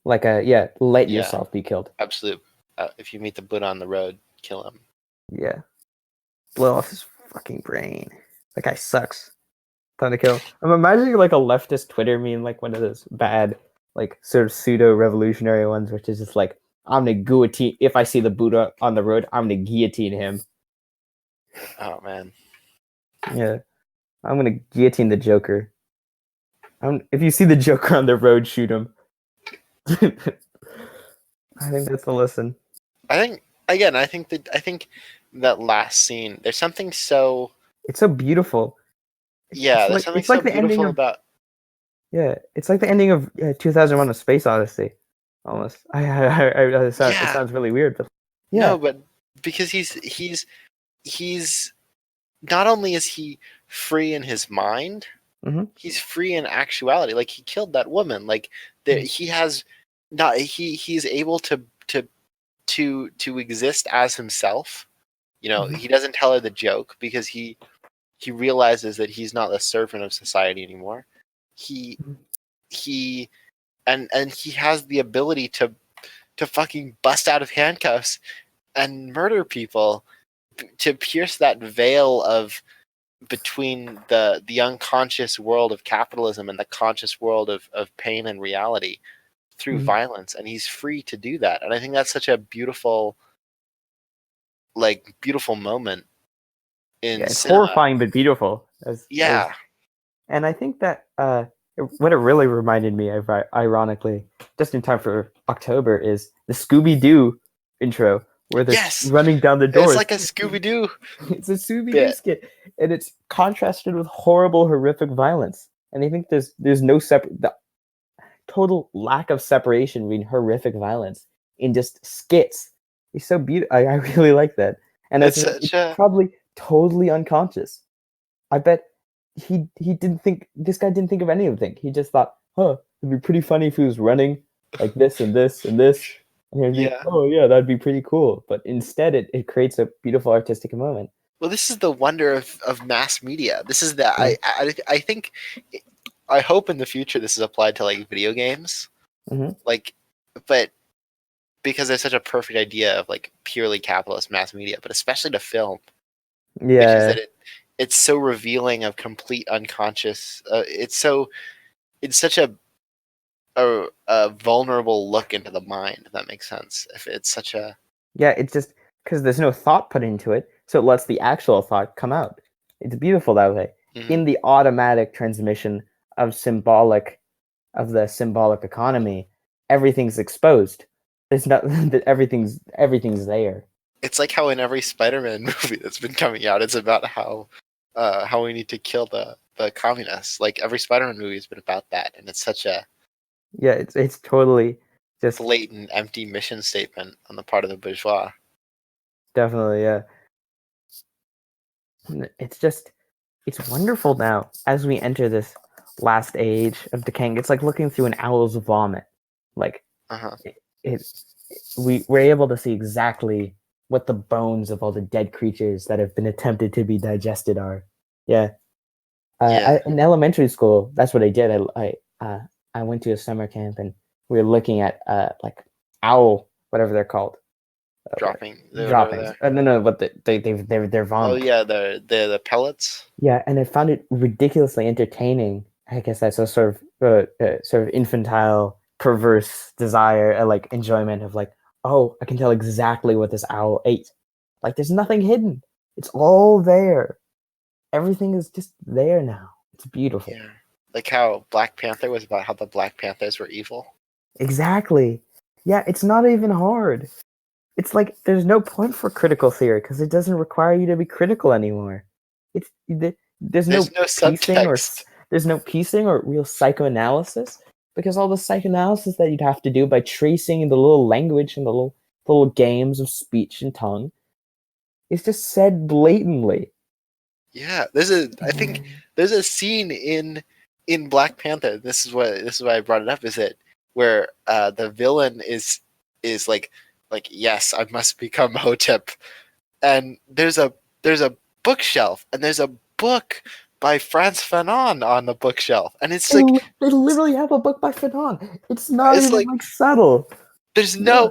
Like a yeah, let yeah, yourself be killed. absolute. If you meet the Buddha on the road, kill him. Yeah. Blow off his fucking brain. That guy sucks. Time to kill. I'm imagining like a leftist Twitter meme, like one of those bad, like sort of pseudo revolutionary ones, which is just like, I'm gonna guillotine if I see the Buddha on the road, I'm gonna guillotine him. Oh man. Yeah. I'm gonna guillotine the Joker. If you see the Joker on the road, shoot him. I think that's the lesson. I think again. I think that last scene. There's something so It's so beautiful. yeah. There's something It's so like the ending beautiful of about. Yeah, it's like the ending of 2001: A Space Odyssey, almost. It Yeah. sounds really weird, but yeah. No, but because he's not only is he free in his mind, Mm-hmm. he's free in actuality. Like he killed that woman. Like he has not he's able to exist as himself. Mm-hmm. He doesn't tell her the joke because he realizes that he's not the servant of society anymore. He he and he has the ability to fucking bust out of handcuffs and murder people, to pierce that veil of between the unconscious world of capitalism and the conscious world of pain and reality through Mm-hmm. violence, and he's free to do that. And I think that's such a beautiful moment Yeah, in it's cinema. horrifying but beautiful. As Yeah. And I think that what it really reminded me of, ironically, just in time for October, is the Scooby Doo intro where they're Yes. running down the It's doors. like a Scooby-Doo It's a Scooby Doo bit. skit, and it's contrasted with horrible, horrific violence. And I think there's no the total lack of separation between horrific violence in just skits. It's so beautiful. I really like that, and It's it's such a probably totally unconscious. I bet he didn't think this guy didn't think of anything. He just thought, huh, it'd be pretty funny if he was running like this and this and this. And he'd think, yeah. oh yeah, that'd be pretty cool. But instead it creates a beautiful artistic moment. Well, this is the wonder of mass media. This is the Yeah. I think I hope in the future this is applied to like video games. Mm-hmm. Like, but because there's such a perfect idea of like purely capitalist mass media, but especially to film, which is Yeah. that it's so revealing of complete unconscious. It's such a vulnerable look into the mind. If that makes sense. If it's such a Yeah, it's just because there's no thought put into it, so it lets the actual thought come out. It's beautiful that way. mm, In the automatic transmission of the symbolic economy, everything's exposed. There's not that everything's there. it's like how in every Spider-Man movie that's been coming out, it's about how we need to kill the communists. Like every Spider-Man movie has been about that, and it's such a Yeah, it's totally just blatant, empty mission statement on the part of the bourgeois. definitely, yeah. It's wonderful now as we enter this last age of decaying. It's like looking through an owl's vomit. Like Uh-huh. it we're able to see exactly what the bones of all the dead creatures that have been attempted to be digested are. Yeah. Yeah. In elementary school, that's what I did. I went to a summer camp and we were looking at like owl, whatever they're called, Whatever droppings. there. No, but they're Oh vomit. yeah, the pellets. Yeah, and I found it ridiculously entertaining. I guess that's a sort of infantile, perverse desire, like enjoyment of like, oh, I can tell exactly what this owl ate. Like, there's nothing hidden. It's all there. Everything is just there now. It's beautiful. Yeah. Like how Black Panther was about how the Black Panthers were evil. Exactly. Yeah, it's not even hard. It's like there's no point for critical theory because it doesn't require you to be critical anymore. There's no There's no piecing or subtext. there's no piecing or real psychoanalysis because all the psychoanalysis that you'd have to do by tracing the little language and the little games of speech and tongue is just said blatantly. Yeah, I think there's a scene in Black Panther. This is why I brought it up. Is it where the villain is like yes, I must become Hotep, and there's a bookshelf, and there's a book by Frantz Fanon on the bookshelf, and it's like They literally have a book by Fanon. It's not it's even like like subtle. there's Yeah.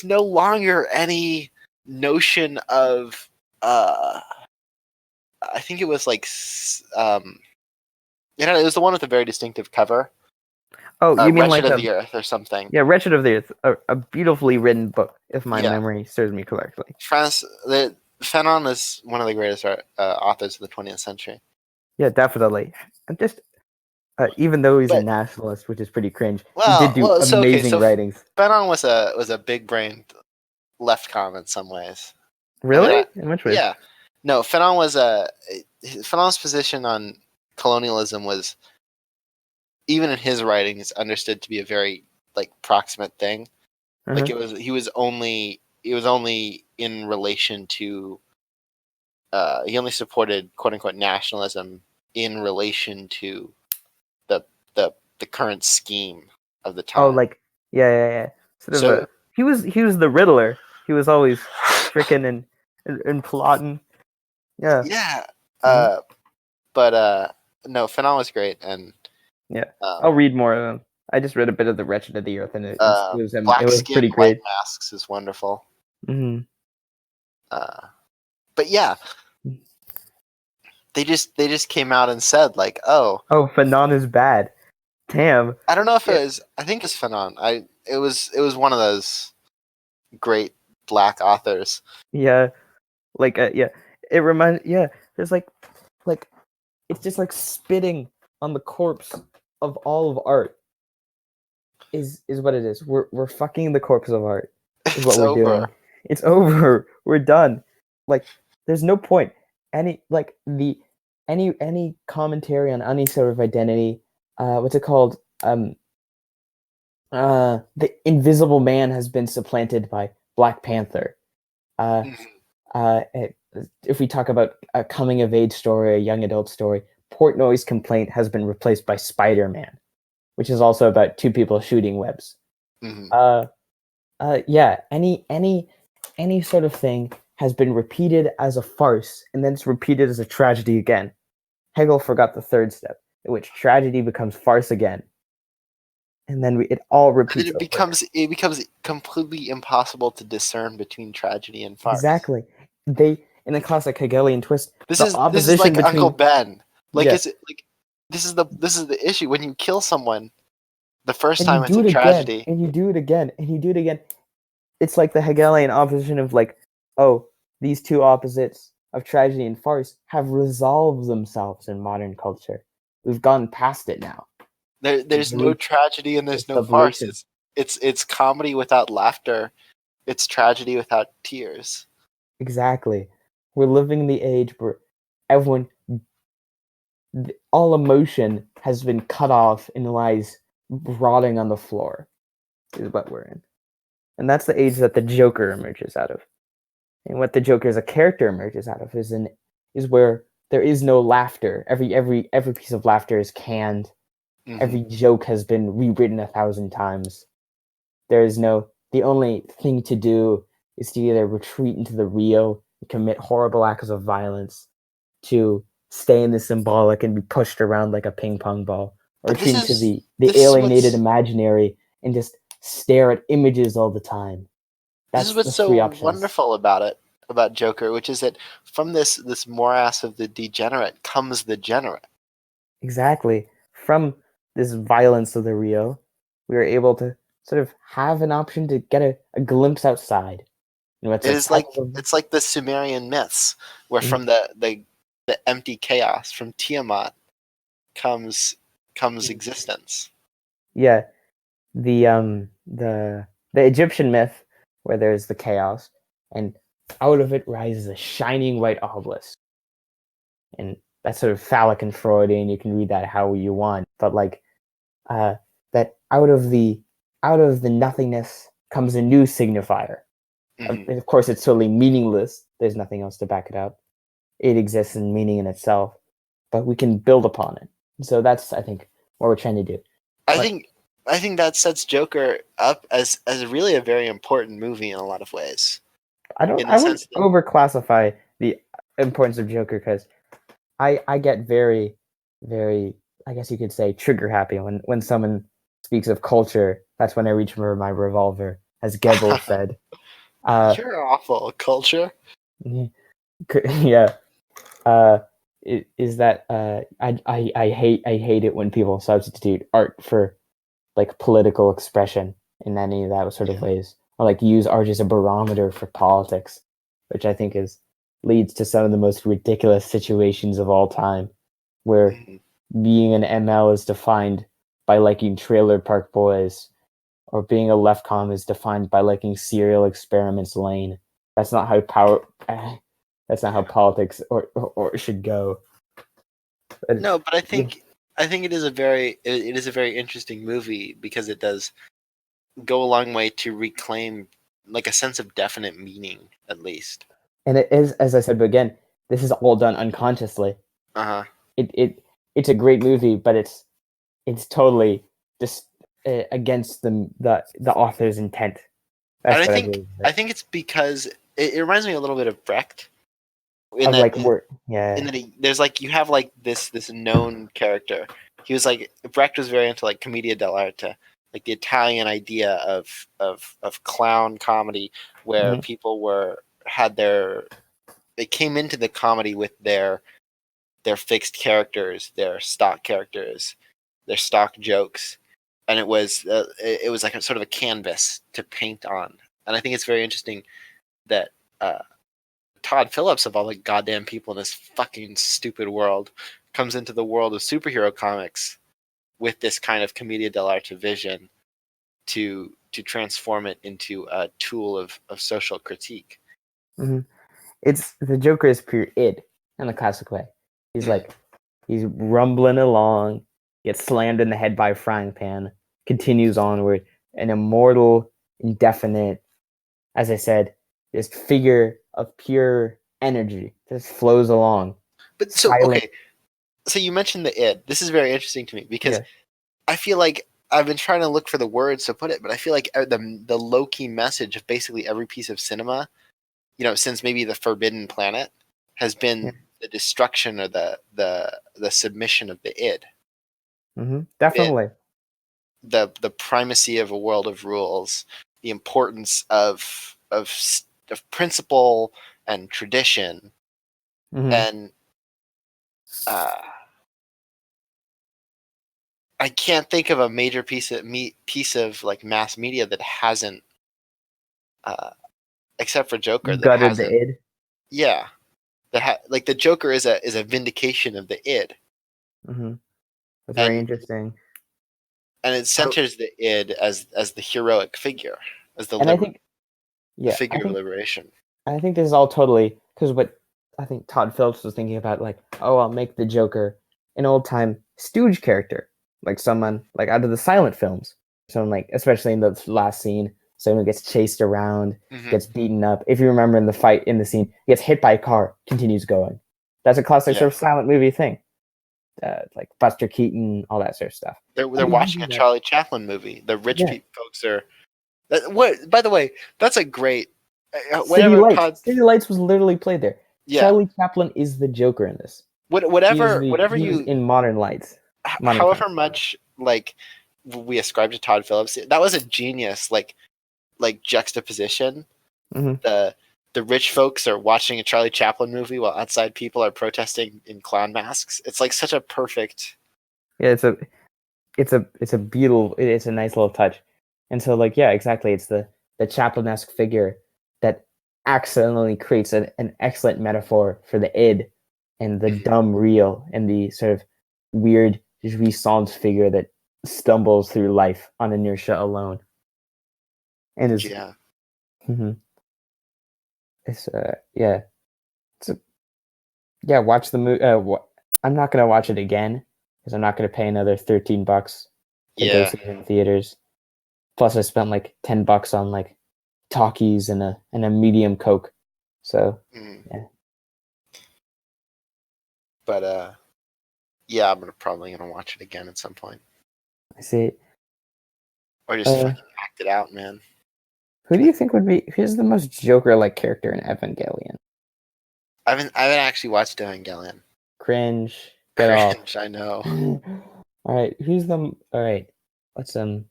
no longer any notion of I think it was like it was the one with a very distinctive cover. Oh, you mean Wretched like of a the Earth or something. yeah, Wretched of the Earth, a beautifully written book, if my Yeah, memory serves me correctly. Fanon is one of the greatest authors of the 20th century. Yeah, definitely. And just even though he's a But nationalist, which is pretty cringe, he did do amazing so writings. Fanon was a big brained left com in some ways. Really? In which ways? Yeah, no, Fanon's position on colonialism was even in his writing, is understood to be a very like proximate thing. Like he was only in relation to he only supported quote unquote nationalism in relation to the the current scheme of the time. Oh, like yeah. Sort of he was the Riddler. He was always tricking and plotting. Yeah. Yeah. But no, Fanon was great, and yeah, I'll read more of him. I just read a bit of The Wretched of the Earth, and it Black was Skin, pretty great. White Masks is wonderful. Mm-hmm. But yeah, they just came out and said like, oh, Fanon is bad. Damn. I don't know if it was. I think it's Fanon. It was one of those great black authors. Yeah, like yeah, it reminds. Yeah, there's like it's just like spitting on the corpse of all of art. Is what it is. We're fucking the corpse of art. Is what we're doing. It's over. We're done. Like, there's no point. Any commentary on any sort of identity. What's it called? The Invisible Man has been supplanted by Black Panther. If we talk about a coming of age story, a young adult story, Portnoy's Complaint has been replaced by Spider-Man, which is also about two people shooting webs. Yeah, any sort of thing has been repeated as a farce, and then it's repeated as a tragedy again. Hegel forgot the third step, in which tragedy becomes farce again, and then it all repeats. It becomes completely impossible to discern between tragedy and farce. Exactly. They, in the classic Hegelian twist, this is like between, Uncle Ben. Like, yeah. This is the issue. When you kill someone the first time, it's a tragedy, and you do it again, and you do it again. It's like the Hegelian opposition of like, oh, these two opposites of tragedy and farce have resolved themselves in modern culture. We've gone past it now. There's no tragedy and there's no farce. It's comedy without laughter. It's tragedy without tears. Exactly. We're living in the age where all emotion has been cut off and lies rotting on the floor, is what we're in. And that's the age that the Joker emerges out of. And what the Joker as a character emerges out of is where there is no laughter. Every piece of laughter is canned. Mm-hmm. Every joke has been rewritten 1,000 times. The only thing to do is to either retreat into the real and commit horrible acts of violence, to stay in the symbolic and be pushed around like a ping pong ball, or retreat into the alienated imaginary and just stare at images all the time. This is what's so wonderful about Joker, which is that from this morass of the degenerate comes the generate. Exactly. From this violence of the real, we are able to sort of have an option to get a glimpse outside. It's like the Sumerian myths, where from the empty chaos, from Tiamat, comes existence. Yeah, the Egyptian myth, where there's the chaos, and out of it rises a shining white obelisk, and that's sort of phallic and Freudian. You can read that how you want, but like that out of the nothingness comes a new signifier. Mm-hmm. Of course, it's totally meaningless. There's nothing else to back it up. It exists in meaning in itself, but we can build upon it. So that's, I think, what we're trying to do. I think that sets Joker up as really a very important movie in a lot of ways. I wouldn't overclassify the importance of Joker, because I get very, very, I guess you could say, trigger happy when someone speaks of culture. That's when I reach for my revolver, as Goebbels said. You're awful, culture. Yeah. Is that I hate it when people substitute art for like political expression in any of that sort of ways, or like use art as a barometer for politics, which I think leads to some of the most ridiculous situations of all time, where being an ML is defined by liking Trailer Park Boys, or being a leftcom is defined by liking Serial Experiments Lane. That's not how politics or should go. No, but I think I think it is a very interesting movie because it does go a long way to reclaim like a sense of definite meaning, at least. And it is, as I said, but again, this is all done unconsciously. Uh-huh. It's a great movie, but it's totally just against the author's intent. That's And what I believe. I think it's because it reminds me a little bit of Brecht. In Of that, like yeah. in that there's like you have like this known character. He was like Brecht was very into like commedia dell'arte, like the Italian idea of clown comedy, where Mm-hmm. people they came into the comedy with their fixed characters, their stock characters, their stock jokes, and it was like a sort of a canvas to paint on. And I think it's very interesting that Todd Phillips, of all the goddamn people in this fucking stupid world, comes into the world of superhero comics with this kind of commedia dell'arte vision to transform it into a tool of social critique. Mm-hmm. It's the Joker is pure id in the classic way. He's like he's rumbling along, gets slammed in the head by a frying pan, continues onward, an immortal, indefinite, as I said, this figure of pure energy just flows along. But Silent. okay, so you mentioned the id. This is very interesting to me because Yeah. I feel like I've been trying to look for the words to put it, but I feel like the low key message of basically every piece of cinema, since maybe the Forbidden Planet, has been the destruction or the submission of the id. Mm-hmm. Definitely. The primacy of a world of rules, the importance of principle and tradition, Mm-hmm. and I can't think of a major piece of like mass media that hasn't, except for Joker, that Gutted the hasn't. id. Yeah, like the Joker is a vindication of the id. Mm-hmm. That's very and interesting. and it centers the id as the heroic figure, as the And I think, the yeah, figure of liberation. I think this is all totally because what I think Todd Phillips was thinking about, like, oh, I'll make the Joker an old time stooge character, like someone like out of the silent films. Someone like, especially in the last scene, someone gets chased around, gets beaten up. If you remember in the fight in the scene, gets hit by a car, continues going. That's a classic sort of silent movie thing. Like Buster Keaton, all that sort of stuff. They're watching a Charlie Chaplin movie. The rich folks are. What? By the way, that's a great. City Lights was literally played there. Yeah. Charlie Chaplin is the Joker in this. Whatever he was in Modern Lights. However much like we ascribe to Todd Phillips, that was a genius like juxtaposition. Mm-hmm. The rich folks are watching a Charlie Chaplin movie while outside people are protesting in clown masks. It's like such a perfect. Yeah, it's a beautiful. It's a nice little touch, and so like yeah, exactly. It's the Chaplin-esque figure that accidentally creates an excellent metaphor for the id and the dumb real and the sort of weird jouissance figure that stumbles through life on inertia alone. And it's Mm-hmm. It's watch the movie. I'm not gonna watch it again because I'm not gonna pay another $13 to go see it in theaters. Plus, I spent like $10 on like talkies and a medium Coke. So yeah. But yeah, I'm probably gonna watch it again at some point. I see. Or just fucking act it out, man. Who do you think who's the most Joker-like character in Evangelion? I haven't actually watched Evangelion. Cringe. Get off. I know. All right, all right. Let's I've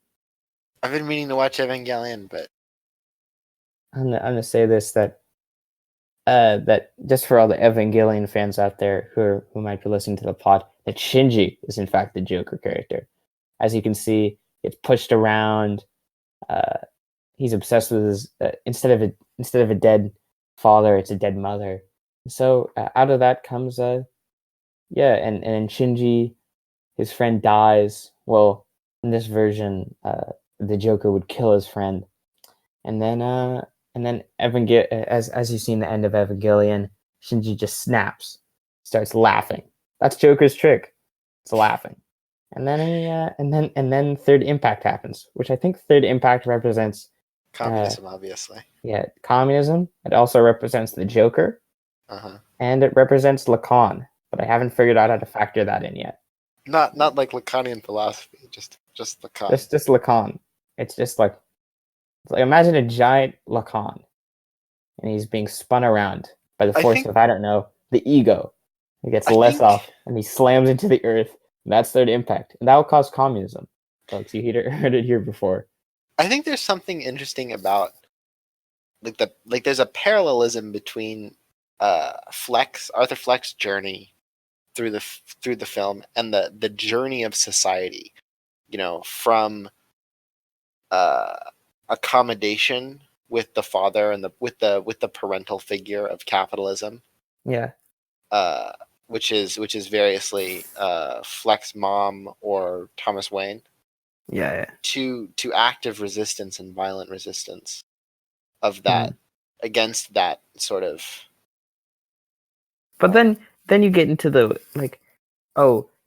been meaning to watch Evangelion, but I'm gonna say this that just for all the Evangelion fans out there who might be listening to the pod, that Shinji is in fact the Joker character. As you can see, it's pushed around. He's obsessed with his instead of a dead father, it's a dead mother. So out of that comes and Shinji, his friend dies. Well, in this version, the Joker would kill his friend, and then as you see in the end of Evangelion, Shinji just snaps, starts laughing. That's Joker's trick. It's laughing. And then and then Third Impact happens, which I think Third Impact represents Communism, obviously. Communism. It also represents the Joker, and it represents Lacan. But I haven't figured out how to factor that in yet. Not like Lacanian philosophy, just Lacan. Just Lacan. It's like imagine a giant Lacan, and he's being spun around by the force of I don't know the ego. He gets less off, and he slams into the earth. And that's Third Impact, and that will cause communism. Folks, you heard it here before. I think there's something interesting about there's a parallelism between Arthur Fleck's journey through the film and the journey of society, from accommodation with the father and with the parental figure of capitalism. Yeah. Which is variously Fleck's mom or Thomas Wayne. Yeah. To active resistance and violent resistance of that against that sort of. But then you get into the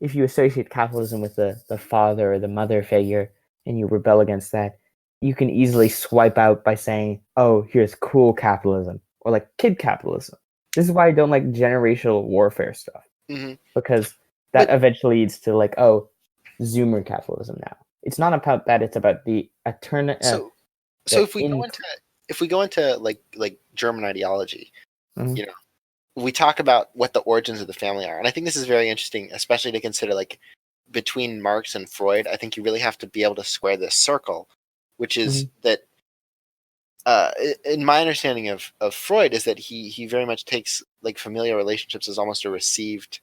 if you associate capitalism with the father or the mother figure and you rebel against that, you can easily swipe out by saying, oh, here's cool capitalism or like kid capitalism. This is why I don't like generational warfare stuff, because that eventually leads to Zoomer capitalism. Now it's not about that; it's about the eternal. So if we go into like German ideology, we talk about what the origins of the family are, and I think this is very interesting, especially to consider between Marx and Freud. I think you really have to be able to square this circle, which is that. In my understanding of Freud is that he very much takes familial relationships as almost a received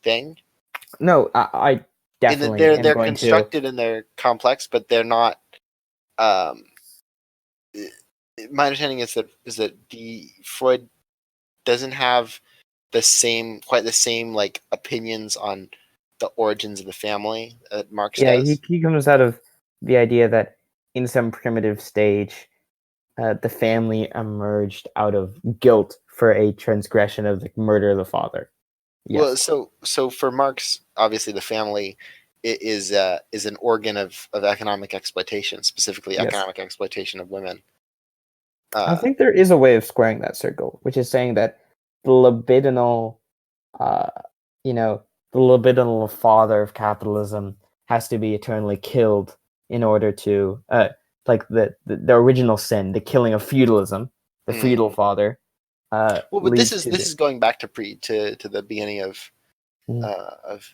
thing. No, I definitely. They're constructed and they're complex, but they're not. My understanding is that the Freud doesn't have quite the same opinions on the origins of the family that Marx does. Yeah, he comes out of the idea that in some primitive stage, the family emerged out of guilt for a transgression of the murder of the father. Yes. Well, so for Marx, obviously the family is an organ of economic exploitation, specifically economic exploitation of women. I think there is a way of squaring that circle, which is saying that the libidinal, the libidinal father of capitalism has to be eternally killed in order to the original sin, the killing of feudalism, the feudal father. But this is going back to the beginning of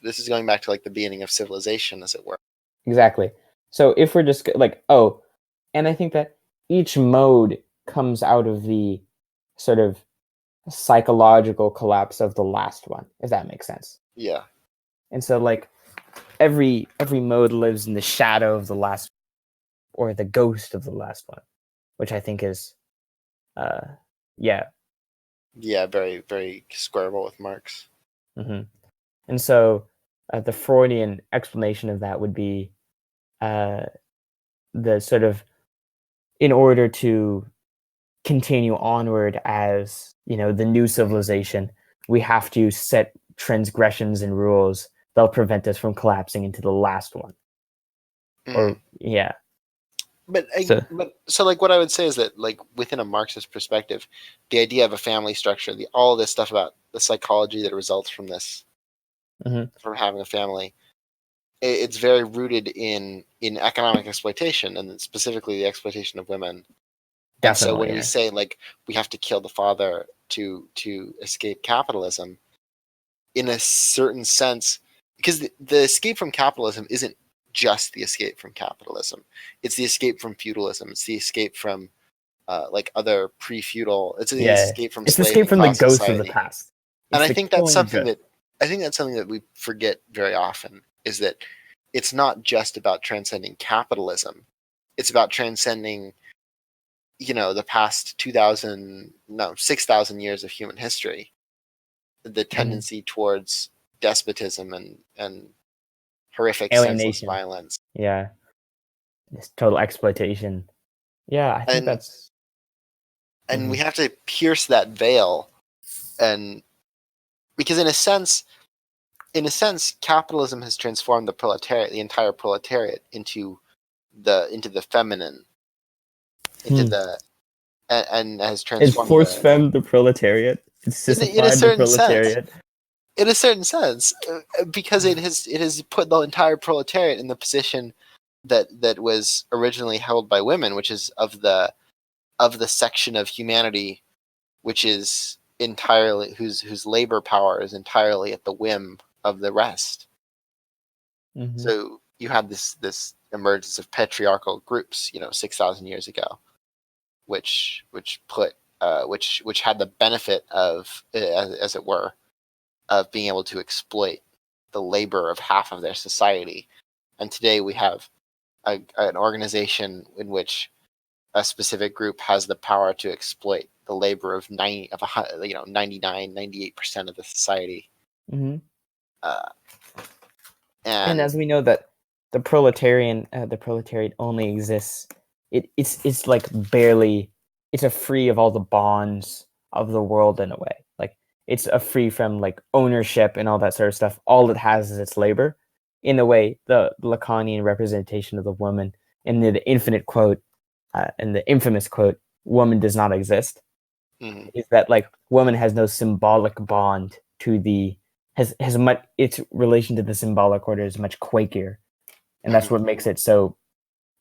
this is going back to the beginning of civilization, as it were. Exactly. So if we're just and I think that each mode comes out of the sort of psychological collapse of the last one, if that makes sense. Yeah. And so every mode lives in the shadow of the last, or the ghost of the last one, which I think is very, very squareable with Marx. And so the Freudian explanation of that would be the sort of, in order to continue onward as the new civilization, we have to set transgressions and rules that'll prevent us from collapsing into the last one. Or But what I would say is that within a Marxist perspective, the idea of a family structure, all this stuff about the psychology that results from this, from having a family, it's very rooted in economic exploitation, and specifically the exploitation of women. Definitely, and so when we say we have to kill the father to escape capitalism, in a certain sense, because the escape from capitalism isn't just the escape from capitalism. It's the escape from feudalism. It's the escape from other pre-feudal. It's the escape from slavery. It's escape from the ghosts of the past. And I think that's something that we forget very often, is that it's not just about transcending capitalism. It's about transcending the past 6,000 years of human history, the tendency towards despotism and horrific senseless violence. Yeah. This total exploitation. Yeah, I think that's... And we have to pierce that veil, and because in a sense, in a sense, capitalism has transformed the entire proletariat into the feminine, into the and has It's transformed force femme the proletariat. It's in a sissified the certain sense. proletariat. In a certain sense, because it has put the entire proletariat in the position that was originally held by women, which is of the section of humanity which is entirely whose labor power is entirely at the whim of the rest. Mm-hmm. So you had this emergence of patriarchal groups, 6,000 years ago, which had the benefit of, as it were, of being able to exploit the labor of half of their society. And today we have an organization in which a specific group has the power to exploit the labor of 98% of the society. Mm-hmm. And as we know that the proletariat only exists, it's like barely, it's a free of all the bonds of the world in a way. Like it's a free from like ownership and all that sort of stuff. All it has is its labor. In a way, the Lacanian representation of the woman in the infinite quote, and the infamous quote, "Woman does not exist," is that like woman has no symbolic bond to the has much, its relation to the symbolic order is much quakier, and that's what makes it so.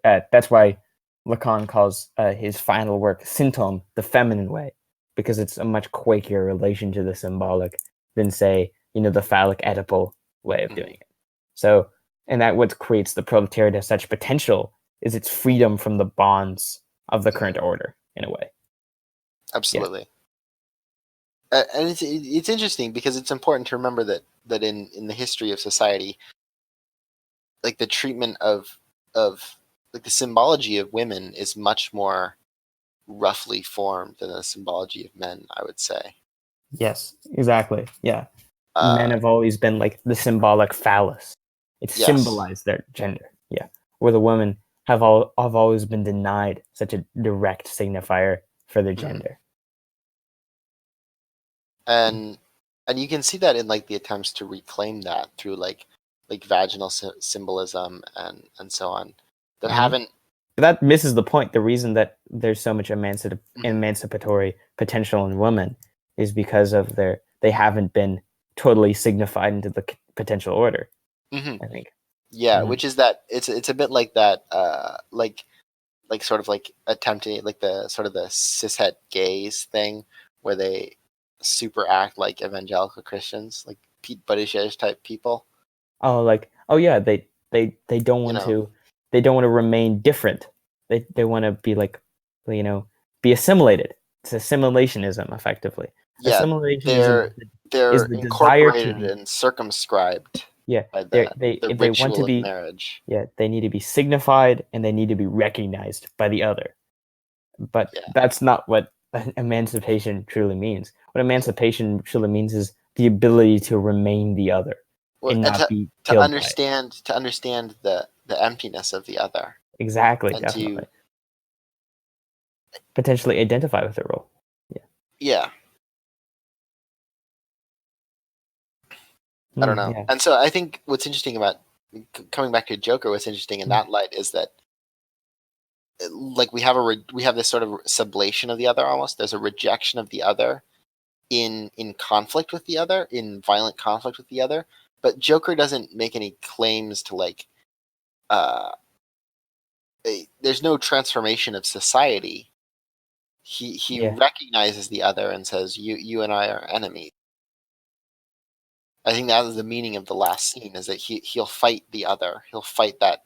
That's why Lacan calls his final work "Symptom," the feminine way, because it's a much quakier relation to the symbolic than, say, the phallic Oedipal way of doing it. So, and that what creates the proletariat as such potential is its freedom from the bonds of the current order, in a way. Absolutely. Yeah. And it's interesting because it's important to remember that in the history of society, like the treatment of like the symbology of women is much more roughly formed than the symbology of men, I would say. Yes, exactly. Yeah. Men have always been like the symbolic phallus. It's symbolized their gender. Yeah. Where the women have always been denied such a direct signifier for their gender. And you can see that in like the attempts to reclaim that through like vaginal symbolism and so on that haven't. But that misses the point. The reason that there's so much emancipatory potential in women is because of they haven't been totally signified into the potential order. I think. Yeah, which is that it's a bit like that, like sort of like attempting like the sort of the cishet gays thing where they super act like evangelical Christians, like Pete Buttigieg type people. Oh, yeah, they don't want to remain different. They want to be like, be assimilated. It's assimilationism, effectively. Yeah, Assimilationism they're is the desire to incorporated and circumscribed. Yeah, by the they ritual want to be of marriage. Yeah, they need to be signified and they need to be recognized by the other. But that's not what emancipation truly means. What emancipation truly means is the ability to remain the other and not be to killed understand the emptiness of the other. Exactly, and definitely. Potentially identify with the role. Yeah. I don't know. Yeah. And so I think what's interesting about coming back to Joker, what's interesting in that light is that like we have this sort of sublation of the other almost. There's a rejection of the other in conflict with the other, in violent conflict with the other. But Joker doesn't make any claims to like there's no transformation of society. He recognizes the other and says, you and I are enemies. I think that is the meaning of the last scene, is that he'll fight the other. He'll fight that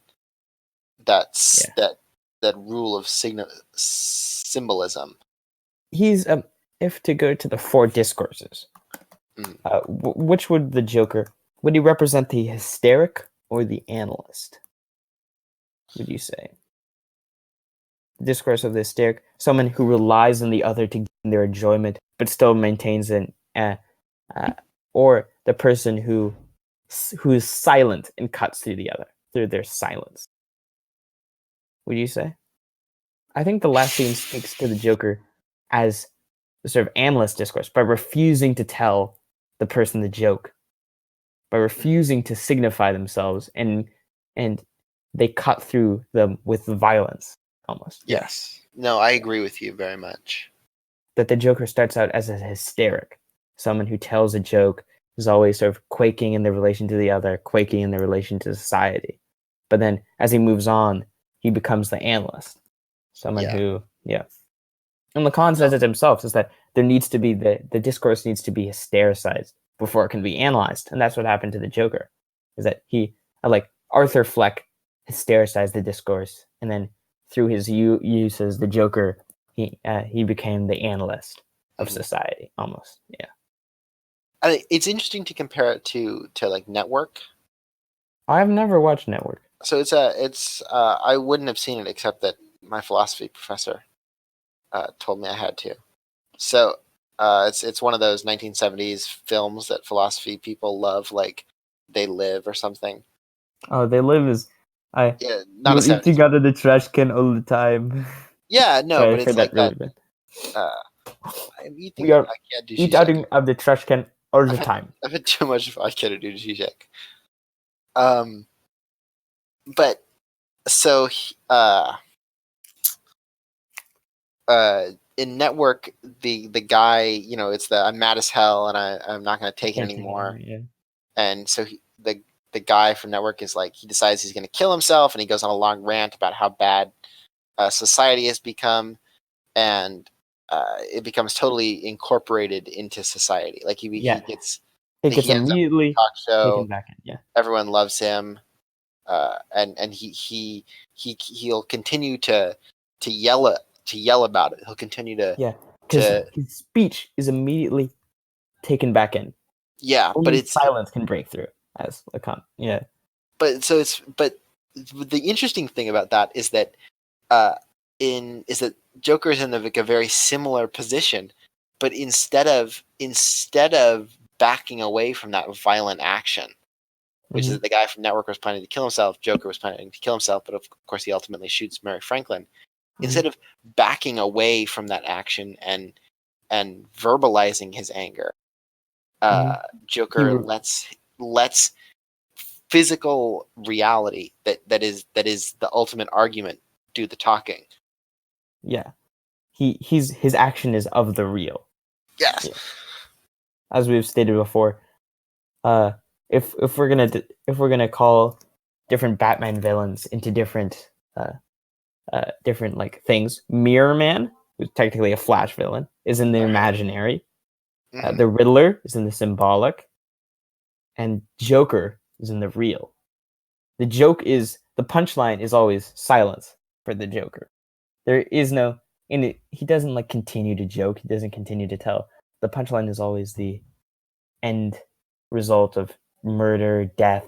rule of symbolism. He's if to go to the four discourses, which would the Joker, would he represent the hysteric or the analyst? Would you say? The discourse of the hysteric, someone who relies on the other to gain their enjoyment, but still maintains or the person who is silent and cuts through the other through their silence. Would you say? I think the last scene speaks to the Joker as the sort of analyst discourse by refusing to tell the person the joke, by refusing to signify themselves, and they cut through them with violence, almost. Yes. No, I agree with you very much. That the Joker starts out as a hysteric, someone who tells a joke, is always sort of quaking in their relation to the other, quaking in their relation to society. But then as he moves on, he becomes the analyst, someone who, And Lacan says it himself, is that there needs to be, the discourse needs to be hystericized before it can be analyzed. And that's what happened to the Joker, is that he, like Arthur Fleck, hystericized the discourse, and then through his use as the Joker, he became the analyst of society, almost. It's interesting to compare it to like Network. I've never watched Network. So I wouldn't have seen it except that my philosophy professor told me I had to. So it's one of those 1970s films that philosophy people love, like They Live or something. Oh, They Live is not you're eating out of the trash can all the time. Yeah, no, Sorry, but it's like really that. I'm eating. We are I can't do eat out of the trash can all the time. I've had too much vodka to do Zizek. But so in Network, the guy, it's the I'm mad as hell and I'm not going to take it anymore. And so the guy from Network is like, he decides he's going to kill himself, and he goes on a long rant about how bad society has become, and it becomes totally incorporated into society. Like he gets immediately talk show, taken back in. Everyone loves him, and he'll continue to yell about it. He'll continue to because his speech is immediately taken back in. Only but silence can break through, as Lacan. But the interesting thing about that is that Joker is in a very similar position, but instead of backing away from that violent action, which is that the guy from Network was planning to kill himself, Joker was planning to kill himself, but of course he ultimately shoots Mary Franklin. Instead of backing away from that action and verbalizing his anger, Joker lets physical reality that is the ultimate argument do the talking. His action is of the real. Yes. As we've stated before, if we're gonna call different Batman villains into different like things, Mirror Man, who's technically a Flash villain, is in the imaginary. The Riddler is in the symbolic, and Joker is in the real. The punchline is always silence for the Joker. There is no, he doesn't like continue to joke. He doesn't continue to tell. The punchline is always the end result of murder, death,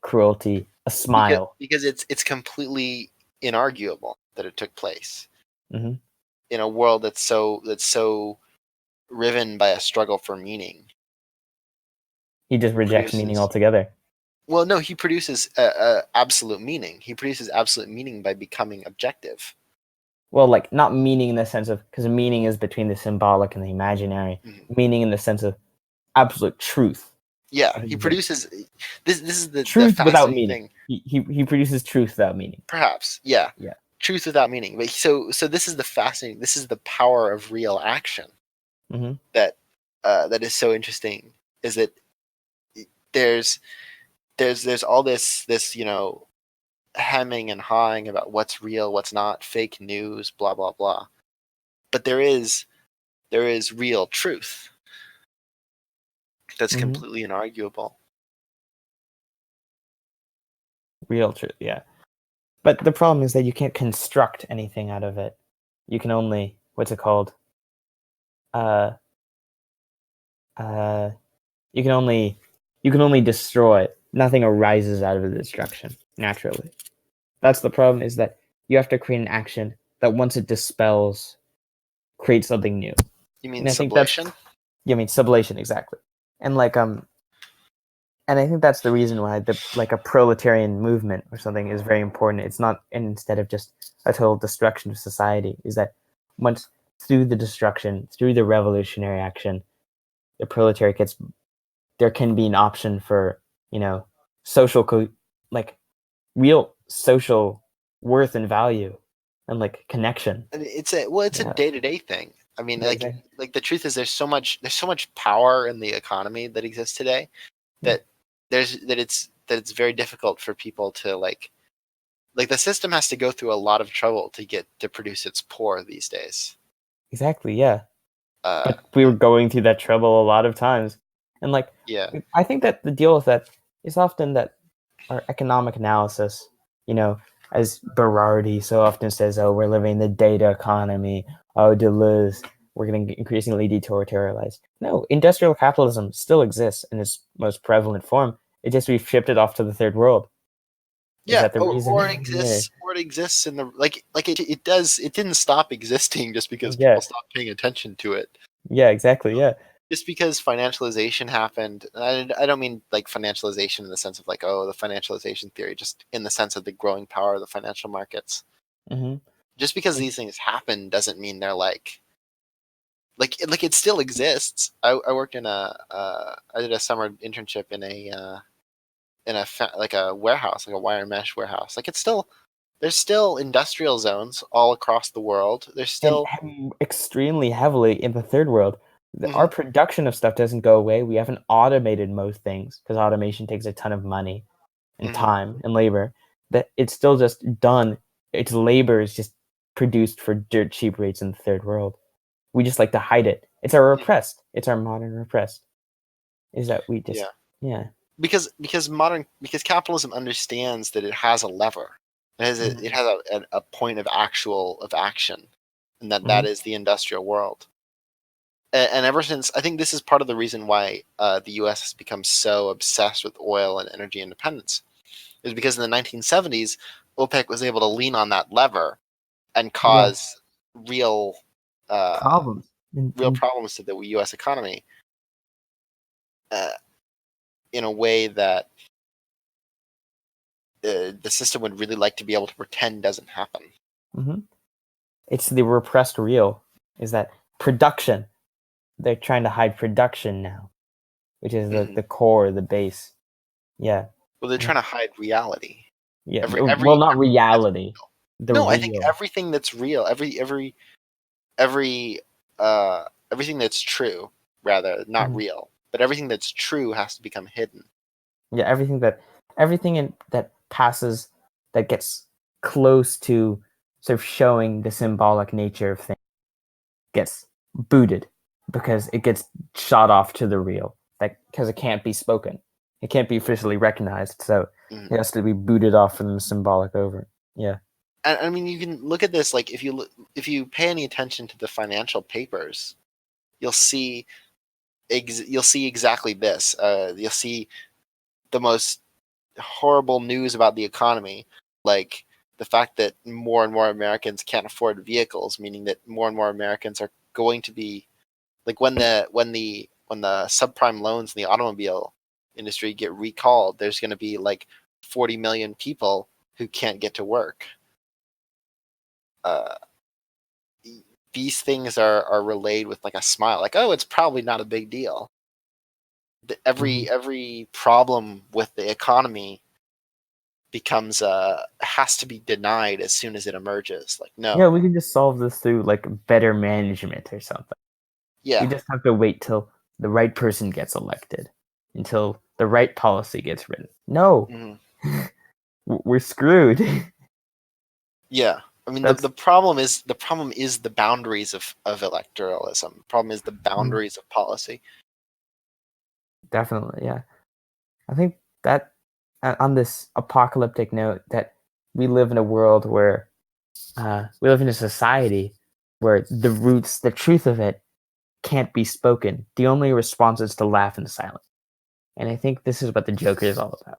cruelty, a smile. Because it's completely inarguable that it took place in a world that's so riven by a struggle for meaning. He just rejects meaning altogether. Well, no, he produces absolute meaning. He produces absolute meaning by becoming objective. Well, like not meaning in the sense of, because meaning is between the symbolic and the imaginary. Meaning in the sense of absolute truth. Yeah, he produces this is the truth without meaning. He produces truth without meaning. Perhaps, yeah. Truth without meaning. But so this is the fascinating. This is the power of real action. That is so interesting. Is that there's all this hemming and hawing about what's real, what's not, fake news, blah blah blah. But there is real truth. That's completely inarguable. Real truth, yeah. But the problem is that you can't construct anything out of it. You can only, what's it called? You can only destroy. Nothing arises out of the destruction naturally. That's the problem, is that you have to create an action that once it dispels, creates something new. You mean sublation? Yeah, I mean sublation, exactly. And and I think that's the reason why a proletarian movement or something is very important. It's not, and instead of just a total destruction of society, is that once through the destruction, through the revolutionary action, the proletariat there can be an option for social like real social worth and value and like connection. It's a day-to-day thing. I mean, Yeah, exactly. like the truth is there's so much power in the economy that exists today that it's very difficult for people to like the system has to go through a lot of trouble to produce its poor these days. Exactly, yeah. But we were going through that trouble a lot of times. And like, yeah, I think that the deal with that is often that our economic analysis, as Berardi so often says, oh, we're living in the data economy, oh, Deleuze, we're getting increasingly deterritorialized. No, industrial capitalism still exists in its most prevalent form. It just we've shipped it off to the third world. Is that the reason? Or it exists in the it does. It didn't stop existing just because Yeah. people stopped paying attention to it. Yeah, exactly. Yeah. Just because financialization happened, and I don't mean like financialization in the sense of like, oh, the financialization theory, just in the sense of the growing power of the financial markets. Mm-hmm. Just because these things happen doesn't mean they're like it still exists. I worked in I did a summer internship in a warehouse, like a wire mesh warehouse. Like there's still industrial zones all across the world. There's still extremely heavily in the third world. Our production of stuff doesn't go away. We haven't automated most things because automation takes a ton of money and time and labor. That it's still just done. Its labor is just produced for dirt cheap rates in the third world. We just like to hide it. It's our repressed. It's our modern repressed. Is that we just because capitalism understands that it has a lever. It has a point of action, and that is the industrial world. And ever since, I think this is part of the reason why the U.S. has become so obsessed with oil and energy independence, is because in the 1970s, OPEC was able to lean on that lever and cause real problems to the U.S. economy in a way that the system would really like to be able to pretend doesn't happen. It's the repressed real. Is that production? They're trying to hide production now, which is the core, the base. Yeah. Well, they're trying to hide reality. Yeah. Not reality. I think everything that's real, everything that's true, rather, not real, but everything that's true has to become hidden. Yeah, everything that passes, that gets close to sort of showing the symbolic nature of things, gets booted because it gets shot off to the real, because it can't be spoken, it can't be officially recognized, so it has to be booted off from the symbolic over. Yeah, and I mean, you can look at this like if you pay any attention to the financial papers, you'll see exactly this. You'll see the most horrible news about the economy, like the fact that more and more Americans can't afford vehicles, meaning that more and more Americans are going to be like when the subprime loans in the automobile industry get recalled, there's going to be like 40 million people who can't get to work. These things are relayed with like a smile, like, oh, it's probably not a big deal. Every problem with the economy becomes has to be denied as soon as it emerges. Like, no. Yeah, we can just solve this through like better management or something. Yeah. We just have to wait till the right person gets elected, until the right policy gets written. No. We're screwed. Yeah. I mean, the problem is the boundaries of electoralism. The problem is the boundaries of policy. Definitely, yeah. I think that on this apocalyptic note, that we live in a world where we live in a society where the truth of it can't be spoken. The only response is to laugh in silence. And I think this is what the Joker is all about,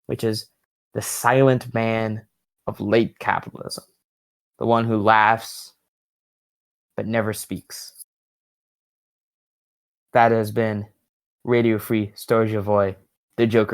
which is the silent man of late capitalism, the one who laughs but never speaks. That has been Radio Free Storjavoy, the Joker.